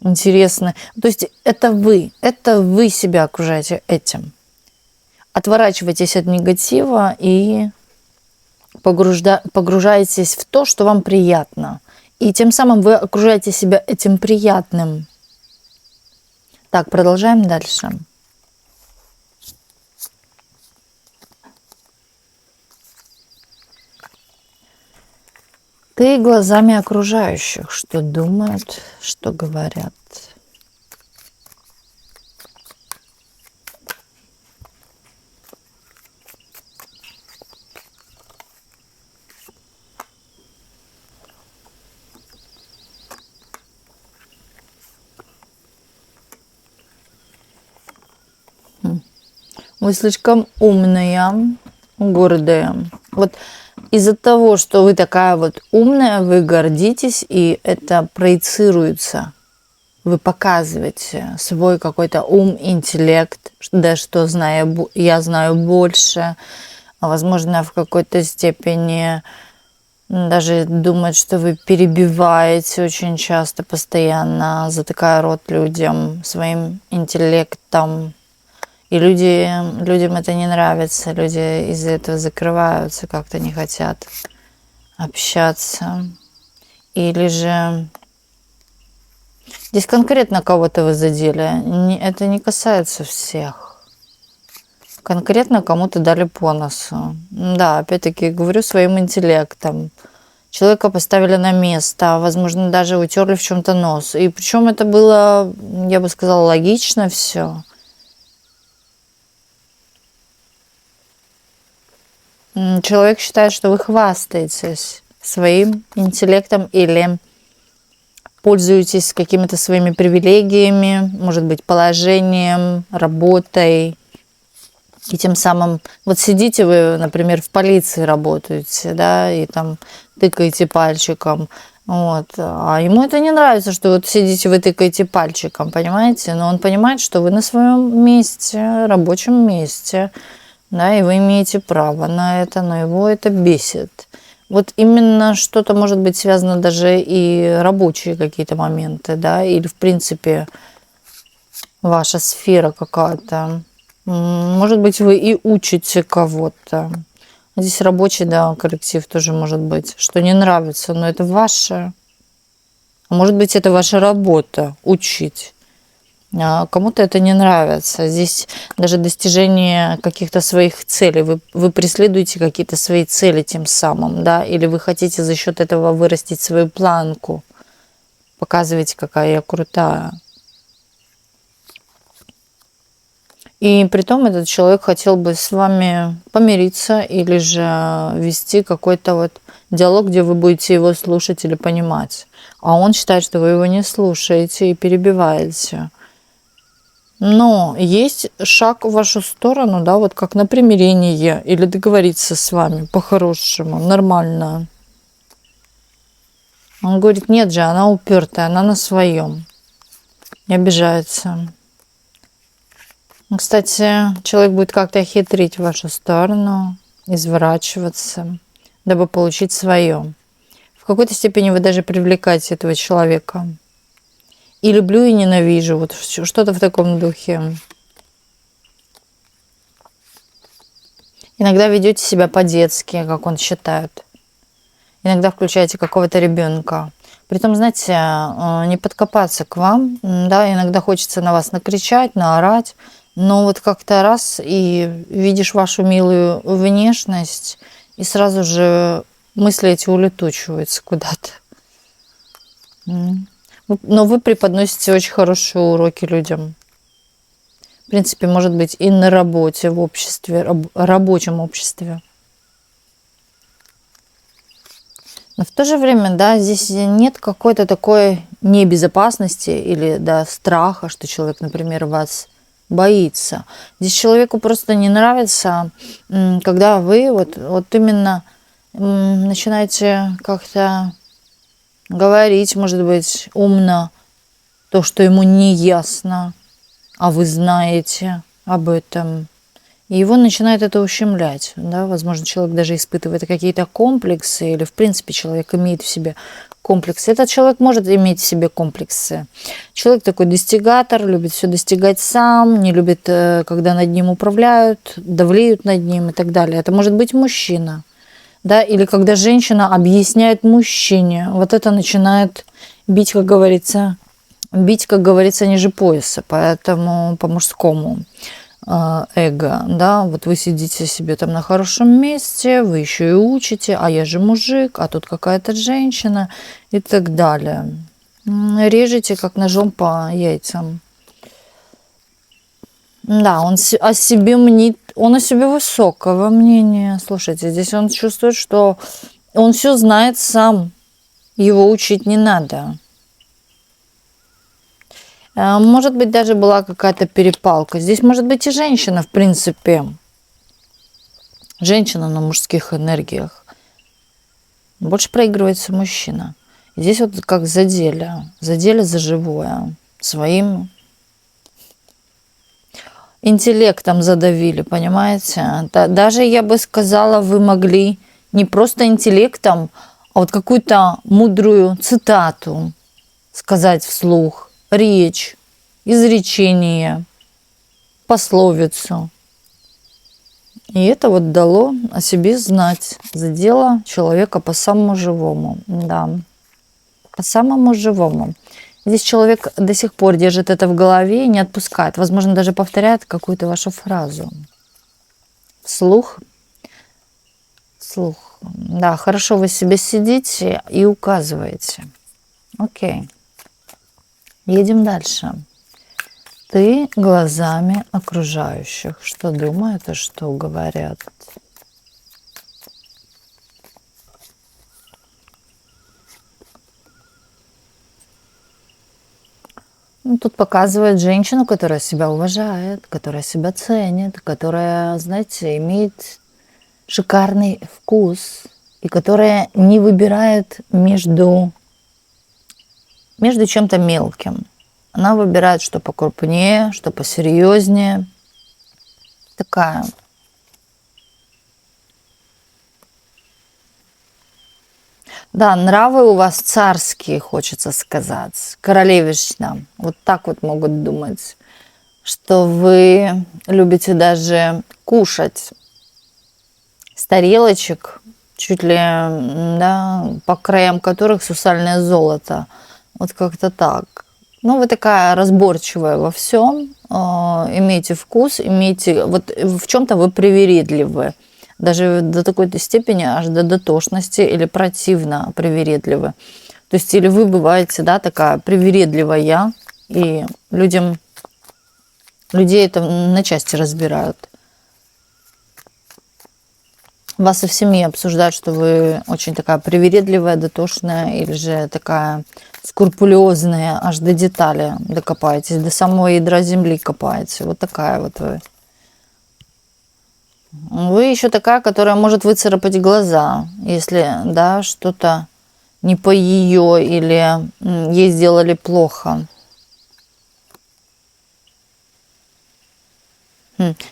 интересные. То есть это вы себя окружаете этим. Отворачивайтесь от негатива и погружаетесь в то, что вам приятно. И тем самым вы окружаете себя этим приятным. Так, продолжаем дальше. Ты глазами окружающих, что думают, что говорят. Вы слишком умная, гордая. Вот из-за того, что вы такая вот умная, вы гордитесь, и это проецируется. Вы показываете свой какой-то ум, интеллект, да, что знаю, я знаю больше, а возможно, в какой-то степени даже думать, что вы перебиваете очень часто, постоянно, затыкая рот людям своим интеллектом. И людям это не нравится, люди из-за этого закрываются, как-то не хотят общаться. Или же здесь конкретно кого-то вы задели, это не касается всех. Конкретно кому-то дали по носу. Да, опять-таки говорю своим интеллектом. Человека поставили на место, возможно, даже утерли в чем-то нос. И причем это было, я бы сказала, логично все. Человек считает, что вы хвастаетесь своим интеллектом или пользуетесь какими-то своими привилегиями, может быть, положением, работой. И тем самым, вот сидите вы, например, в полиции работаете, да, и там тыкаете пальчиком, вот, а ему это не нравится, что вот сидите вы тыкаете пальчиком, понимаете, но он понимает, что вы на своем месте, рабочем месте, да, и вы имеете право на это, но его это бесит. Вот именно что-то может быть связано даже и рабочие какие-то моменты, да, или в принципе ваша сфера какая-то. Может быть, вы и учите кого-то. Здесь рабочий, да, коллектив тоже может быть, что не нравится, но это ваше. А может быть, это ваша работа, учить. А кому-то это не нравится. Здесь даже достижение каких-то своих целей. Вы преследуете какие-то свои цели тем самым, да, или вы хотите за счет этого вырастить свою планку, показываете, какая я крутая. И притом этот человек хотел бы с вами помириться или же вести какой-то вот диалог, где вы будете его слушать или понимать. А он считает, что вы его не слушаете и перебиваете. Но есть шаг в вашу сторону, да, вот как на примирение или договориться с вами по-хорошему, нормально. Он говорит, нет же, она упертая, она на своем. Не обижается. Кстати, человек будет как-то хитрить в вашу сторону, изворачиваться, дабы получить свое. В какой-то степени вы даже привлекаете этого человека. И люблю, и ненавижу. Вот что-то в таком духе. Иногда ведете себя по-детски, как он считает. Иногда включаете какого-то ребенка. Притом, знаете, не подкопаться к вам. Да, иногда хочется на вас накричать, наорать. Но вот как-то раз и видишь вашу милую внешность, и сразу же мысли эти улетучиваются куда-то. Но вы преподносите очень хорошие уроки людям. В принципе, может быть, и на работе, в обществе, рабочем обществе. Но в то же время, да, здесь нет какой-то такой небезопасности или, да, страха, что человек, например, вас боится. Здесь человеку просто не нравится, когда вы вот именно начинаете как-то говорить, может быть, умно то, что ему не ясно, а вы знаете об этом. И его начинает это ущемлять. Да? Возможно, человек даже испытывает какие-то комплексы, или, в принципе, человек имеет в себе комплексы. Этот человек может иметь в себе комплексы. Человек такой достигатор, любит все достигать сам, не любит, когда над ним управляют, давлеют над ним и так далее. Это может быть мужчина. Да? Или когда женщина объясняет мужчине. Вот это начинает бить, как говорится, ниже пояса. Поэтому по-мужскому эго, да, вот вы сидите себе там на хорошем месте, вы еще и учите, а я же мужик, а тут какая-то женщина и так далее. Режете как ножом по яйцам. Да, он о себе мнит, он о себе высокого мнения. Слушайте, здесь он чувствует, что он все знает сам, его учить не надо. Может быть, даже была какая-то перепалка. Здесь может быть и женщина, в принципе. Женщина на мужских энергиях. Больше проигрывается мужчина. И здесь вот как задели за живое. Своим интеллектом задавили, понимаете? Даже, я бы сказала, вы могли не просто интеллектом, а вот какую-то мудрую цитату сказать вслух, речь, изречение, пословицу. И это вот дало о себе знать, задело человека по самому живому. Да, по самому живому. Здесь человек до сих пор держит это в голове и не отпускает. Возможно, даже повторяет какую-то вашу фразу. Вслух. Вслух. Да, хорошо вы себе сидите и указываете. Окей. Едем дальше. Ты глазами окружающих. Что думают и что говорят? Ну, тут показывает женщину, которая себя уважает, которая себя ценит, которая, знаете, имеет шикарный вкус и которая не выбирает между чем-то мелким. Она выбирает, что покрупнее, что посерьезнее. Такая. Да, нравы у вас царские, хочется сказать, королевишна. Вот так вот могут думать, что вы любите даже кушать с тарелочек, чуть ли, да, по краям которых сусальное золото. Вот как-то так. Ну, вы такая разборчивая во всем, имеете вкус, имеете... Вот в чем-то вы привередливы. Даже до такой-то степени, аж до дотошности или противно привередливы. То есть, или вы бываете, да, такая привередливая, и людей это на части разбирают. Вас и в семье обсуждают, что вы очень такая привередливая, дотошная, или же такая скрупулезная, аж до детали докопаетесь, до самого ядра земли копаете. Вот такая вот вы. Вы еще такая, которая может выцарапать глаза, если, да, что-то не по ее или ей сделали плохо.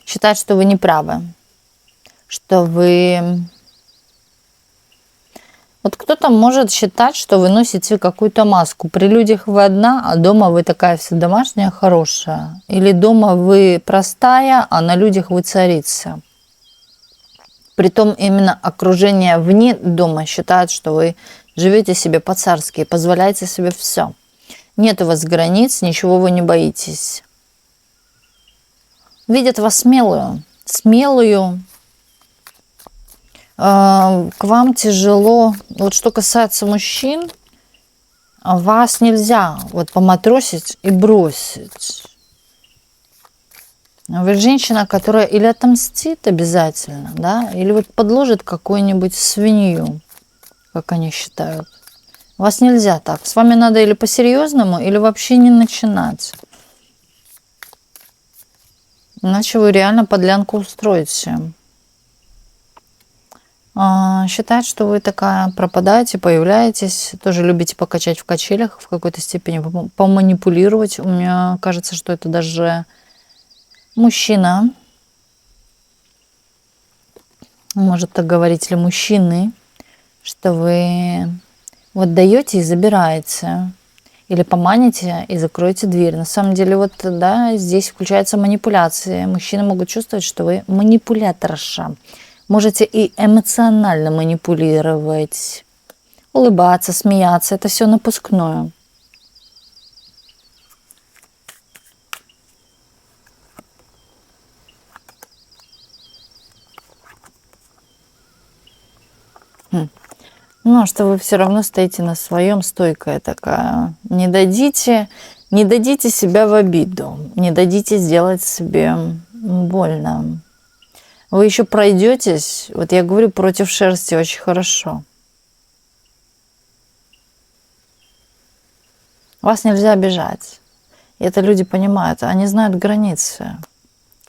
Считать, что вы не правы, что вы... Вот кто-то может считать, что вы носите какую-то маску. При людях вы одна, а дома вы такая вся домашняя, хорошая. Или дома вы простая, а на людях вы царица. Притом именно окружение вне дома считает, что вы живете себе по-царски и позволяете себе все. Нет у вас границ, ничего вы не боитесь. Видят вас смелую. К вам тяжело. Вот что касается мужчин, вас нельзя вот поматросить и бросить. Вы женщина, которая или отомстит обязательно, да, или вот подложит какую-нибудь свинью, как они считают. Вас нельзя так. С вами надо или по-серьезному, или вообще не начинать. Иначе вы реально подлянку устроите. Считать, что вы такая пропадаете, появляетесь, тоже любите покачать в качелях в какой-то степени, поманипулировать. У меня кажется, что это даже мужчина, может так говорить, или мужчины, что вы вот даете и забираете, или поманите и закроете дверь. На самом деле, вот, да, здесь включаются манипуляции. Мужчины могут чувствовать, что вы манипуляторша. Можете и эмоционально манипулировать, улыбаться, смеяться. Это все напускное. Ну, что вы все равно стоите на своем, стойкая такая. Не дадите себя в обиду, не дадите сделать себе больно. Вы еще пройдетесь, вот я говорю, против шерсти очень хорошо. Вас нельзя обижать. И это люди понимают, они знают границы.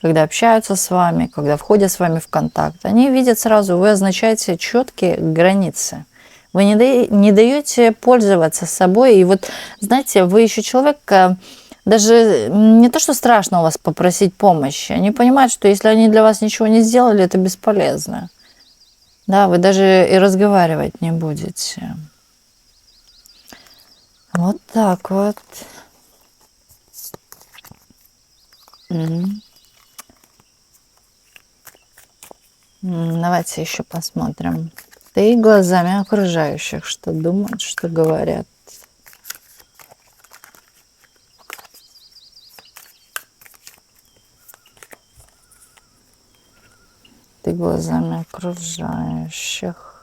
Когда общаются с вами, когда входят с вами в контакт, они видят сразу, вы означаете четкие границы. Вы не даете пользоваться собой. И вот, знаете, вы еще человек, даже не то, что страшно у вас попросить помощи. Они понимают, что если они для вас ничего не сделали, это бесполезно. Да, вы даже и разговаривать не будете. Вот так вот. Давайте еще посмотрим. Ты глазами окружающих, что думают, что говорят. Ты глазами окружающих.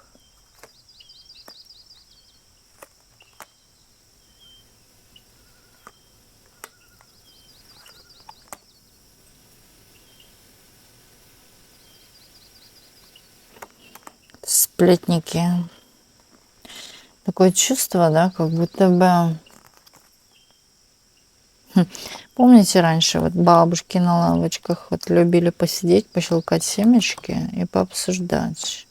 Сплетники. Такое чувство, да, как будто бы... Помните, раньше вот бабушки на лавочках вот любили посидеть, пощелкать семечки и пообсуждать.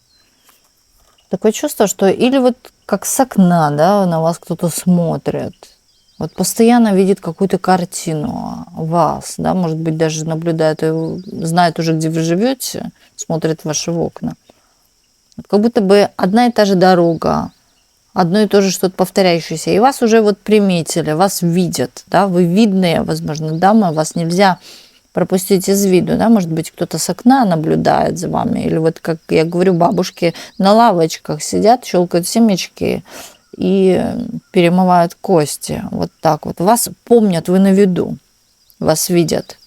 Такое чувство, что или вот как с окна, да, на вас кто-то смотрит, вот постоянно видит какую-то картину вас, да, может быть, даже наблюдает, знает уже, где вы живете, смотрит в ваши окна. Как будто бы одна и та же дорога, одно и то же что-то повторяющееся. И вас уже вот приметили, вас видят, да, вы видные, возможно, дамы, вас нельзя пропустить из виду, да, может быть, кто-то с окна наблюдает за вами, или вот, как я говорю, бабушки на лавочках сидят, щелкают семечки и перемывают кости, вот так вот. Вас помнят, вы на виду, вас видят.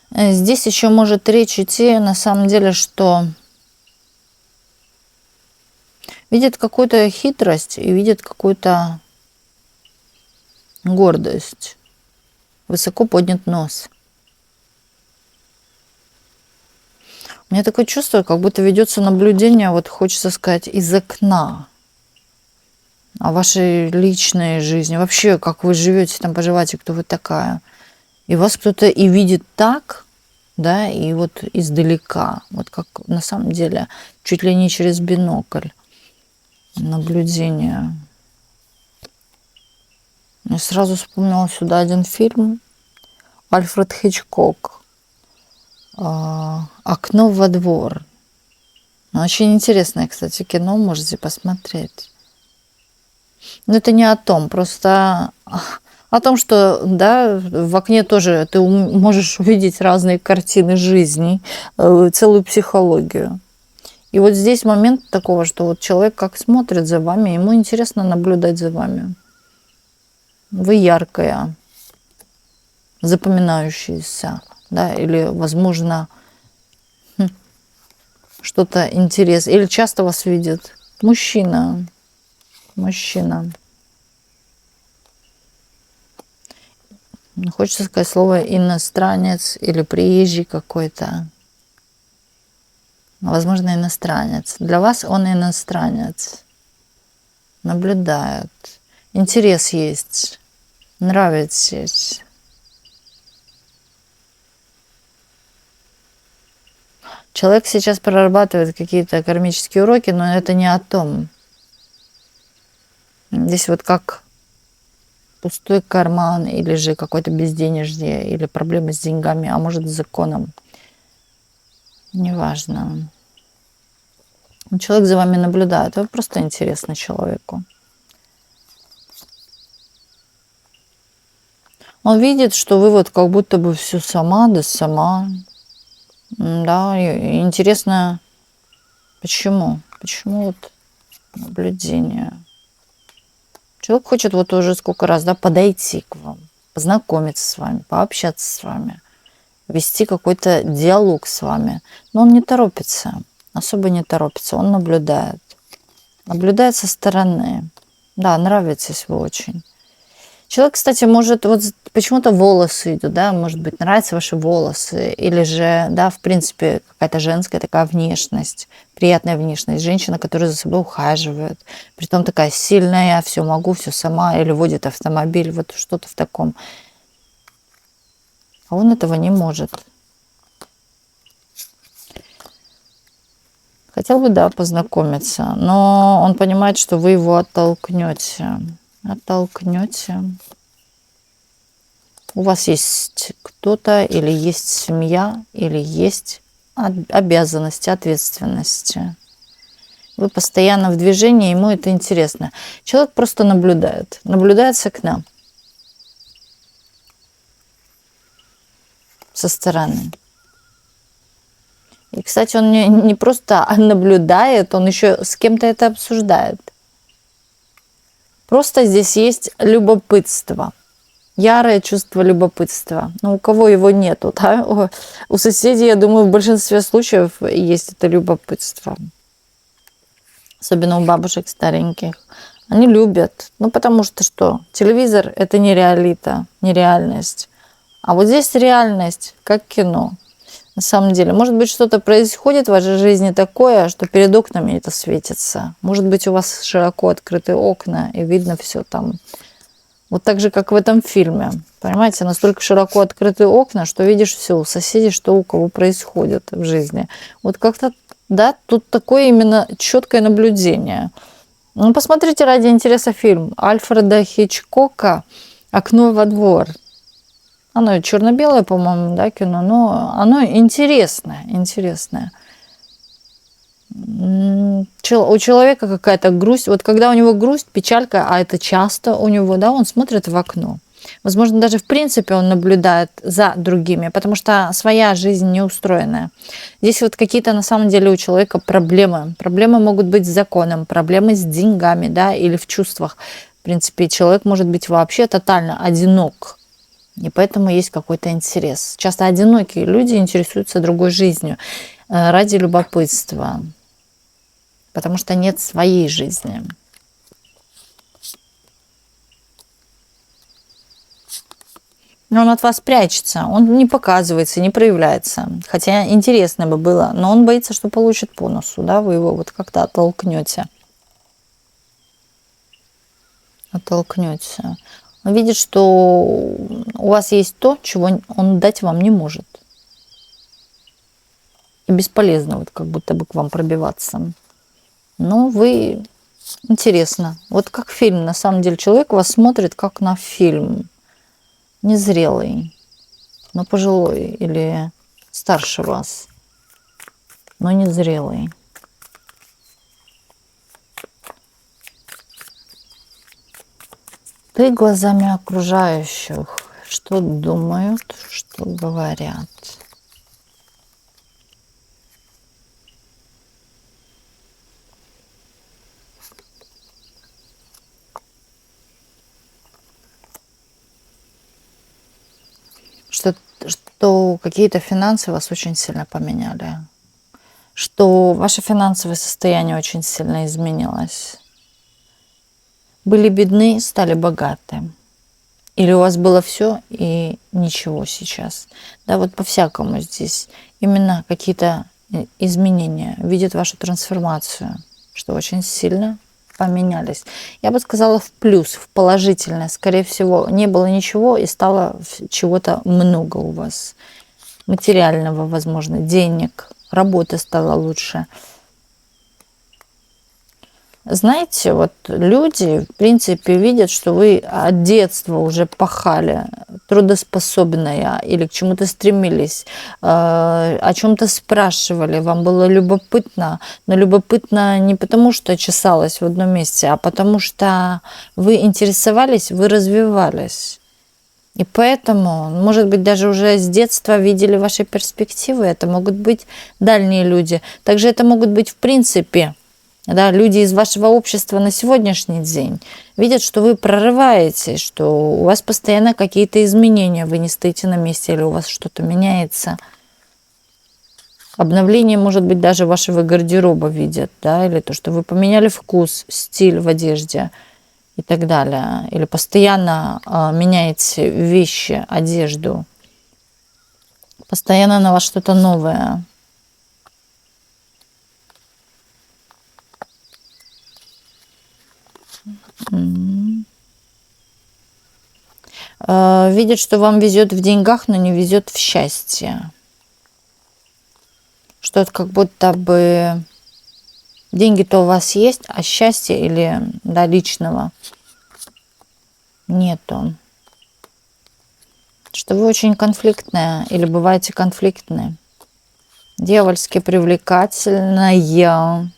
Здесь еще может речь идти, на самом деле, что видят какую-то хитрость и видят какую-то гордость. Высоко поднят нос. У меня такое чувство, как будто ведется наблюдение, вот хочется сказать, из окна. О вашей личной жизни. Вообще, как вы живете, там поживаете, кто вы такая. И вас кто-то и видит так, да, и вот издалека. Вот как на самом деле, чуть ли не через бинокль. Наблюдение. Я сразу вспомнила сюда один фильм. Альфред Хичкок. «Окно во двор». Очень интересное, кстати, кино. Можете посмотреть. Но это не о том. Просто о том, что, да, в окне тоже ты можешь увидеть разные картины жизни, целую психологию. И вот здесь момент такого, что вот человек как смотрит за вами, ему интересно наблюдать за вами. Вы яркая, запоминающаяся, да, или, возможно, что-то интересное. Или часто вас видят. Мужчина. Хочется сказать слово иностранец или приезжий какой-то. Возможно, иностранец. Для вас он иностранец. Наблюдает. Интерес есть. Нравитесь. Человек сейчас прорабатывает какие-то кармические уроки, но это не о том. Здесь вот как пустой карман, или же какое-то безденежье, или проблемы с деньгами, а может с законом. Неважно. Человек за вами наблюдает, вы просто интересны человеку. Он видит, что вы вот как будто бы все сама, да сама. Да, и интересно, почему? Почему вот наблюдение? Человек хочет вот уже сколько раз, да, подойти к вам, познакомиться с вами, пообщаться с вами, вести какой-то диалог с вами. Но он не торопится, особо не торопится, он наблюдает. Наблюдает со стороны. Да, нравитесь вы очень. Человек, кстати, может, вот почему-то волосы идут, да, может быть, нравятся ваши волосы, или же, да, в принципе, какая-то женская такая внешность, приятная внешность, женщина, которая за собой ухаживает, притом такая сильная, все могу, все сама, или водит автомобиль, вот что-то в таком. А он этого не может. Хотел бы, да, познакомиться, но он понимает, что вы его оттолкнете. Оттолкнете. У вас есть кто-то, или есть семья, или есть обязанности, ответственности. Вы постоянно в движении, ему это интересно. Человек просто наблюдает. Наблюдает с окна. Со стороны. И, кстати, он не просто наблюдает, он еще с кем-то это обсуждает. Просто здесь есть любопытство. Ярое чувство любопытства. Но у кого его нету, да? У соседей, я думаю, в большинстве случаев есть это любопытство. Особенно у бабушек стареньких. Они любят. Ну, потому что что? Телевизор – это не реалита, не реальность. А вот здесь реальность, как кино. На самом деле, может быть, что-то происходит в вашей жизни такое, что перед окнами это светится. Может быть, у вас широко открыты окна, и видно все там. Вот так же, как в этом фильме. Понимаете, настолько широко открыты окна, что видишь все у соседей, что у кого происходит в жизни. Вот как-то, да, тут такое именно четкое наблюдение. Ну, посмотрите ради интереса фильм Альфреда Хичкока «Окно во двор». Оно черно-белое, по-моему, да, кино, но оно интересное, интересное. У человека какая-то грусть. Вот когда у него грусть, печалька, а это часто у него, да, он смотрит в окно. Возможно, даже в принципе он наблюдает за другими, потому что своя жизнь не устроенная. Здесь вот какие-то на самом деле у человека проблемы. Проблемы могут быть с законом, проблемы с деньгами, да, или в чувствах. В принципе, человек может быть вообще тотально одинок. И поэтому есть какой-то интерес. Часто одинокие люди интересуются другой жизнью ради любопытства, потому что нет своей жизни. Но он от вас прячется, он не показывается, не проявляется. Хотя интересно бы было, но он боится, что получит по носу, да, вы его вот как-то оттолкнете. Оттолкнете. Он видит, что у вас есть то, чего он дать вам не может. И бесполезно вот как будто бы к вам пробиваться. Но вы... Интересно. Вот как фильм. На самом деле человек вас смотрит как на фильм. Незрелый, но пожилой или старше вас, но незрелый. Ты глазами окружающих. Что думают, что говорят. Что какие-то финансы вас очень сильно поменяли. Что ваше финансовое состояние очень сильно изменилось. Были бедны, стали богаты. Или у вас было все и ничего сейчас. Да, вот по-всякому здесь. Именно какие-то изменения видят вашу трансформацию, что очень сильно поменялись. Я бы сказала в плюс, в положительное. Скорее всего, не было ничего и стало чего-то много у вас. Материального, возможно, денег, работа стала лучше. Знаете, вот люди, в принципе, видят, что вы от детства уже пахали, трудоспособная или к чему-то стремились, о чем-то спрашивали, вам было любопытно, но любопытно не потому, что чесалось в одном месте, а потому что вы интересовались, вы развивались. И поэтому, может быть, даже уже с детства видели ваши перспективы, это могут быть дальние люди. Также это могут быть, в принципе, да, люди из вашего общества на сегодняшний день видят, что вы прорываетесь, что у вас постоянно какие-то изменения, вы не стоите на месте или у вас что-то меняется. Обновление, может быть, даже вашего гардероба видят, да, или то, что вы поменяли вкус, стиль в одежде. и так далее. Или постоянно меняете вещи, одежду. Постоянно на вас что-то новое. Видит, что вам везет в деньгах, но не везет в счастье. Что это как будто бы деньги-то у вас есть, а счастья или личного нету. Что вы очень конфликтная или бываете конфликтны. Дьявольски привлекательная.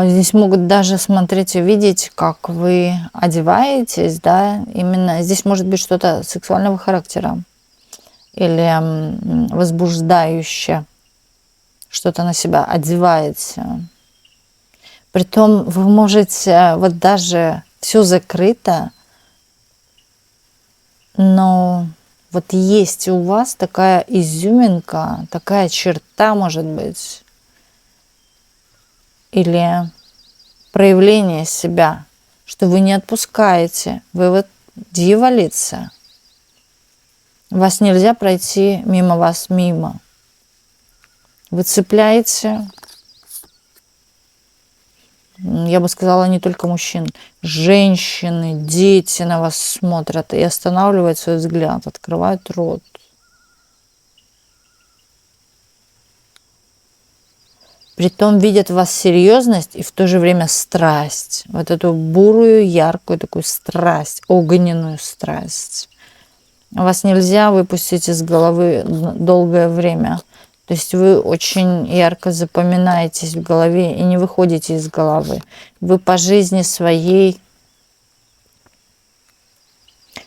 Здесь могут даже, смотрите, видеть, как вы одеваетесь, да, именно здесь может быть что-то сексуального характера или возбуждающее, что-то на себя одеваете. Притом вы можете, вот даже все закрыто, но вот есть у вас такая изюминка, такая черта, может быть, или проявление себя, что вы не отпускаете, вы вот дьяволица. Вас нельзя пройти мимо вас, мимо. Вы цепляете, я бы сказала, не только мужчин, женщины, дети на вас смотрят и останавливают свой взгляд, открывают рот. Притом видят в вас серьезность и в то же время страсть. Вот эту бурую, яркую такую страсть, огненную страсть. Вас нельзя выпустить из головы долгое время. То есть вы очень ярко запоминаетесь в голове и не выходите из головы. Вы по жизни своей,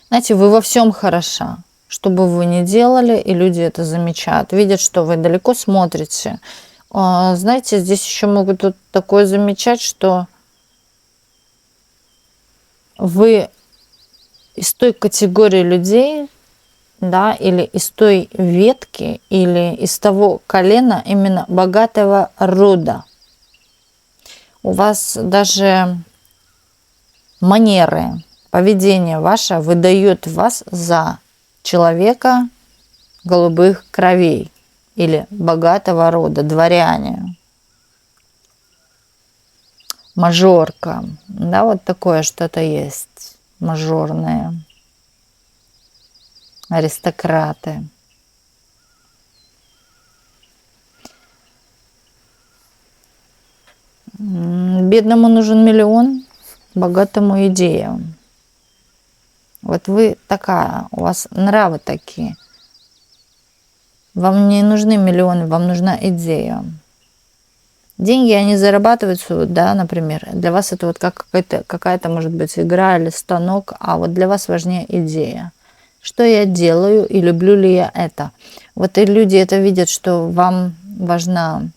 знаете, вы во всем хороша. Что бы вы ни делали, и люди это замечают. Видят, что вы далеко смотрите. Знаете, здесь еще могут вот такое замечать, что вы из той категории людей, да, или из той ветки, или из того колена именно богатого рода. У вас даже манеры, поведение ваше выдает вас за человека голубых кровей или богатого рода, дворяне, мажорка. Да, вот такое что-то есть, мажорное. Аристократы. Бедному нужен миллион, богатому идея. Вот вы такая, у вас нравы такие. Вам не нужны миллионы, вам нужна идея. Деньги, они зарабатываются, да, например. Для вас это вот как какая-то, может быть, игра или станок, а вот для вас важнее идея. Что я делаю и люблю ли я это? Вот и люди это видят, что вам важна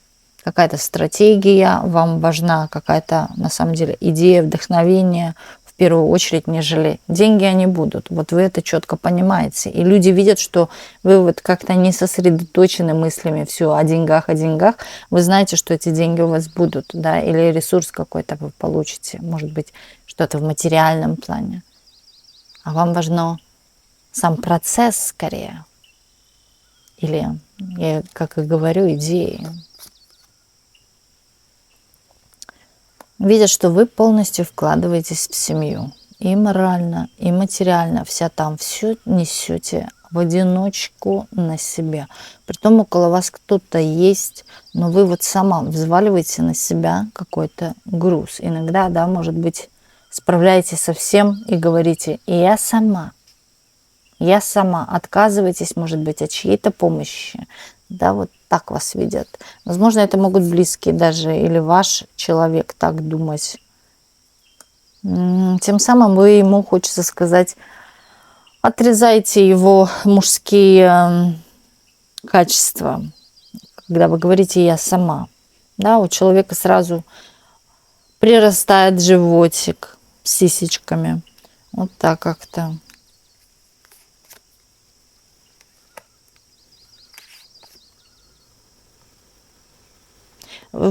какая-то стратегия, вам важна какая-то, на самом деле, идея, вдохновение, в первую очередь, нежели деньги они будут. Вот вы это четко понимаете. И люди видят, что вы вот как-то не сосредоточены мыслями все о деньгах, о деньгах. Вы знаете, что эти деньги у вас будут, да, или ресурс какой-то вы получите, может быть, что-то в материальном плане. А вам важно сам процесс скорее. Или, я как и говорю, идеи. Видят, что вы полностью вкладываетесь в семью. И морально, и материально. Вся там все несете в одиночку на себя. Притом около вас кто-то есть, но вы вот сама взваливаете на себя какой-то груз. Иногда, да, может быть, справляетесь со всем и говорите: я сама, отказываетесь, может быть, от чьей-то помощи. Да, вот так вас видят. Возможно, это могут близкие даже или ваш человек так думать. Тем самым вы ему, хочется сказать, отрезайте его мужские качества. Когда вы говорите «я сама», да, у человека сразу прирастает животик с сисечками. Вот так как-то.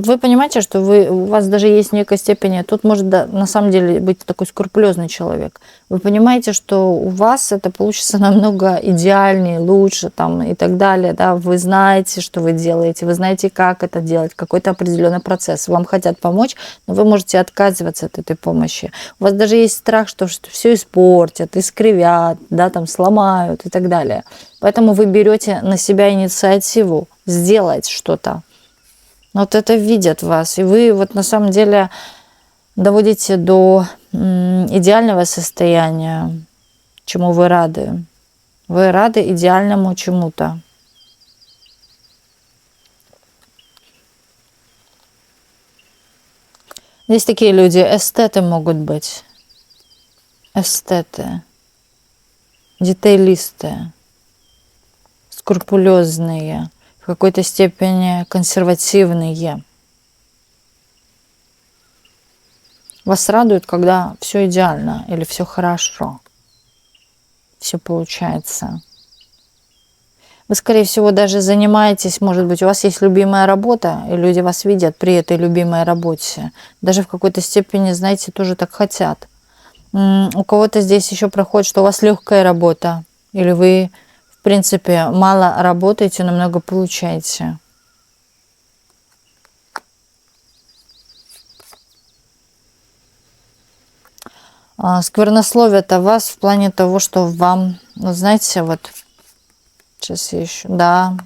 вы понимаете, что у вас даже есть в некой степени, тут может на самом деле быть такой скрупулезный человек. Вы понимаете, что у вас это получится намного идеальнее, лучше там, и так далее. Да? Вы знаете, что вы делаете, вы знаете, как это делать, какой-то определенный процесс. Вам хотят помочь, но вы можете отказываться от этой помощи. У вас даже есть страх, что все испортят, искривят, да, там, сломают и так далее. Поэтому вы берете на себя инициативу сделать что-то. Вот это видят вас, и вы вот на самом деле доводите до идеального состояния, чему вы рады. Вы рады идеальному чему-то. Здесь такие люди, эстеты могут быть. Эстеты. Детейлисты. Скрупулезные. В какой-то степени консервативные. Вас радует, когда все идеально или все хорошо. Все получается. Вы, скорее всего, даже занимаетесь, может быть, у вас есть любимая работа, и люди вас видят при этой любимой работе. Даже в какой-то степени, знаете, тоже так хотят. У кого-то здесь еще проходит, что у вас легкая работа, или вы, в принципе, мало работаете, но много получаете. Сквернословят вас в плане того, что вам, ну, знаете, вот, сейчас я еще, да,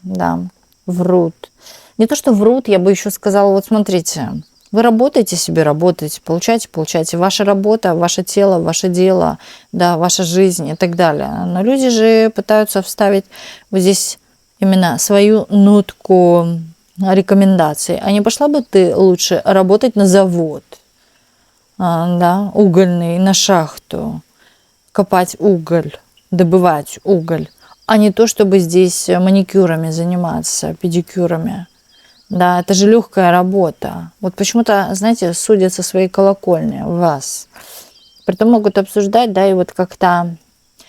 врут. Не то, что врут, я бы еще сказала, вот смотрите, вы работаете себе, работаете, получаете. Ваша работа, ваше тело, ваше дело, да, ваша жизнь и так далее. Но люди же пытаются вставить вот здесь именно свою нотку рекомендаций. А не пошла бы ты лучше работать на завод? Да, угольный, на шахту, копать уголь, добывать уголь, а не то, чтобы здесь маникюрами заниматься, педикюрами. Да, это же легкая работа. Вот почему-то, знаете, судят со своей колокольни вас. Притом могут обсуждать, да, и вот как-то...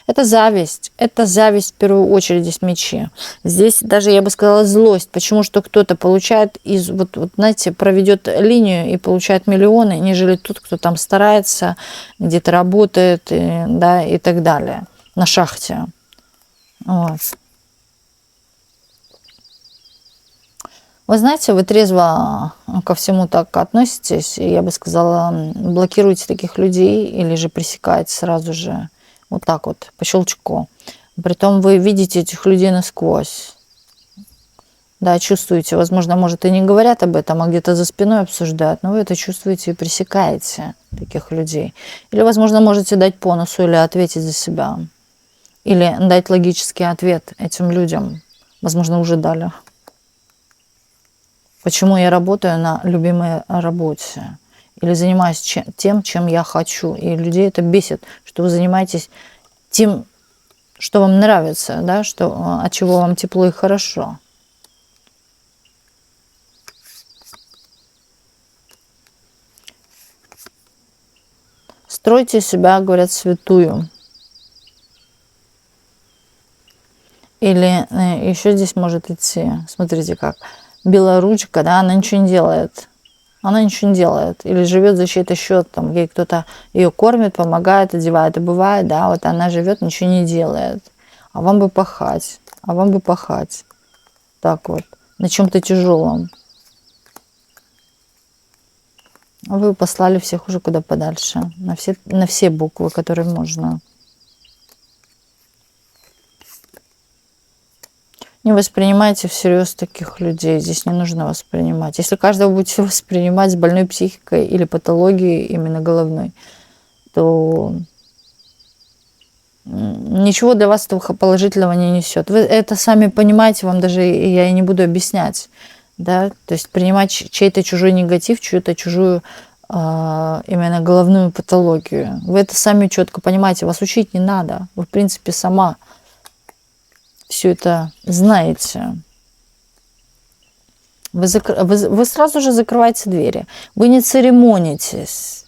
Это зависть в первую очередь здесь мечи. Здесь даже, я бы сказала, злость. Почему что кто-то получает, вот, знаете, проведет линию и получает миллионы, нежели тот, кто там старается, где-то работает, да, и так далее, на шахте. Вот. Вы знаете, вы трезво ко всему так относитесь, и я бы сказала, блокируйте таких людей или же пресекаете сразу же. Вот так вот, по щелчку. Притом вы видите этих людей насквозь. Да, чувствуете. Возможно, может, и не говорят об этом, а где-то за спиной обсуждают. Но вы это чувствуете и пресекаете таких людей. Или, возможно, можете дать по носу или ответить за себя. Или дать логический ответ этим людям. Возможно, уже дали. Почему я работаю на любимой работе? Или занимаюсь тем, чем я хочу. И людей это бесит, что вы занимаетесь тем, что вам нравится, да, от чего вам тепло и хорошо. Стройте себя, говорят, святую. Или еще здесь может идти, смотрите как, белоручка, да, она ничего не делает. Она ничего не делает. Или живет за чей-то счет, там, ей кто-то ее кормит, помогает, одевает. И бывает, да, вот она живет, ничего не делает. А вам бы пахать. Так вот, на чем-то тяжелом. Вы послали всех уже куда подальше. На все буквы, которые можно. Не воспринимайте всерьез таких людей. Здесь не нужно воспринимать. Если каждого будете воспринимать с больной психикой или патологией именно головной, то ничего для вас этого положительного не несет. Вы это сами понимаете, вам даже я и не буду объяснять. Да? То есть принимать чей-то чужой негатив, чью-то чужую именно головную патологию. Вы это сами четко понимаете, вас учить не надо. Вы, в принципе, сама все это знаете. Вы сразу же закрываете двери. Вы не церемонитесь.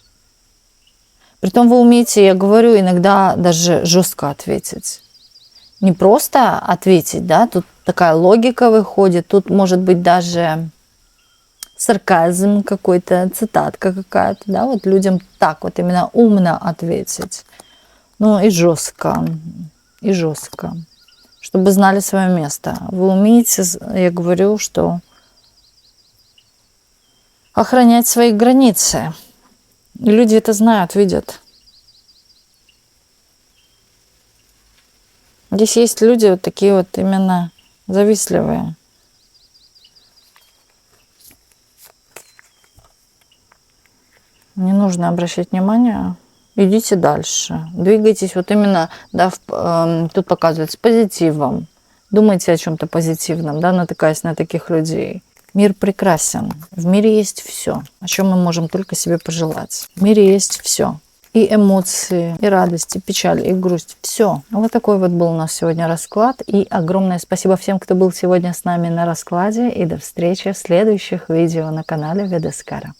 Притом вы умеете, я говорю, иногда даже жестко ответить. Не просто ответить, да, тут такая логика выходит, тут может быть даже сарказм какой-то, цитатка какая-то, да, вот людям так вот именно умно ответить. Ну и жестко, чтобы знали свое место. Вы умеете, я говорю, что охранять свои границы. И люди это знают, видят. Здесь есть люди вот такие вот именно завистливые. Не нужно обращать внимание. Идите дальше. Двигайтесь вот именно, да, тут показывают с позитивом. Думайте о чем-то позитивном, да, натыкаясь на таких людей. Мир прекрасен. В мире есть все, о чем мы можем только себе пожелать. В мире есть все. И эмоции, и радость, и печаль, и грусть. Все. Вот такой вот был у нас сегодня расклад. И огромное спасибо всем, кто был сегодня с нами на раскладе. И до встречи в следующих видео на канале Ведескара.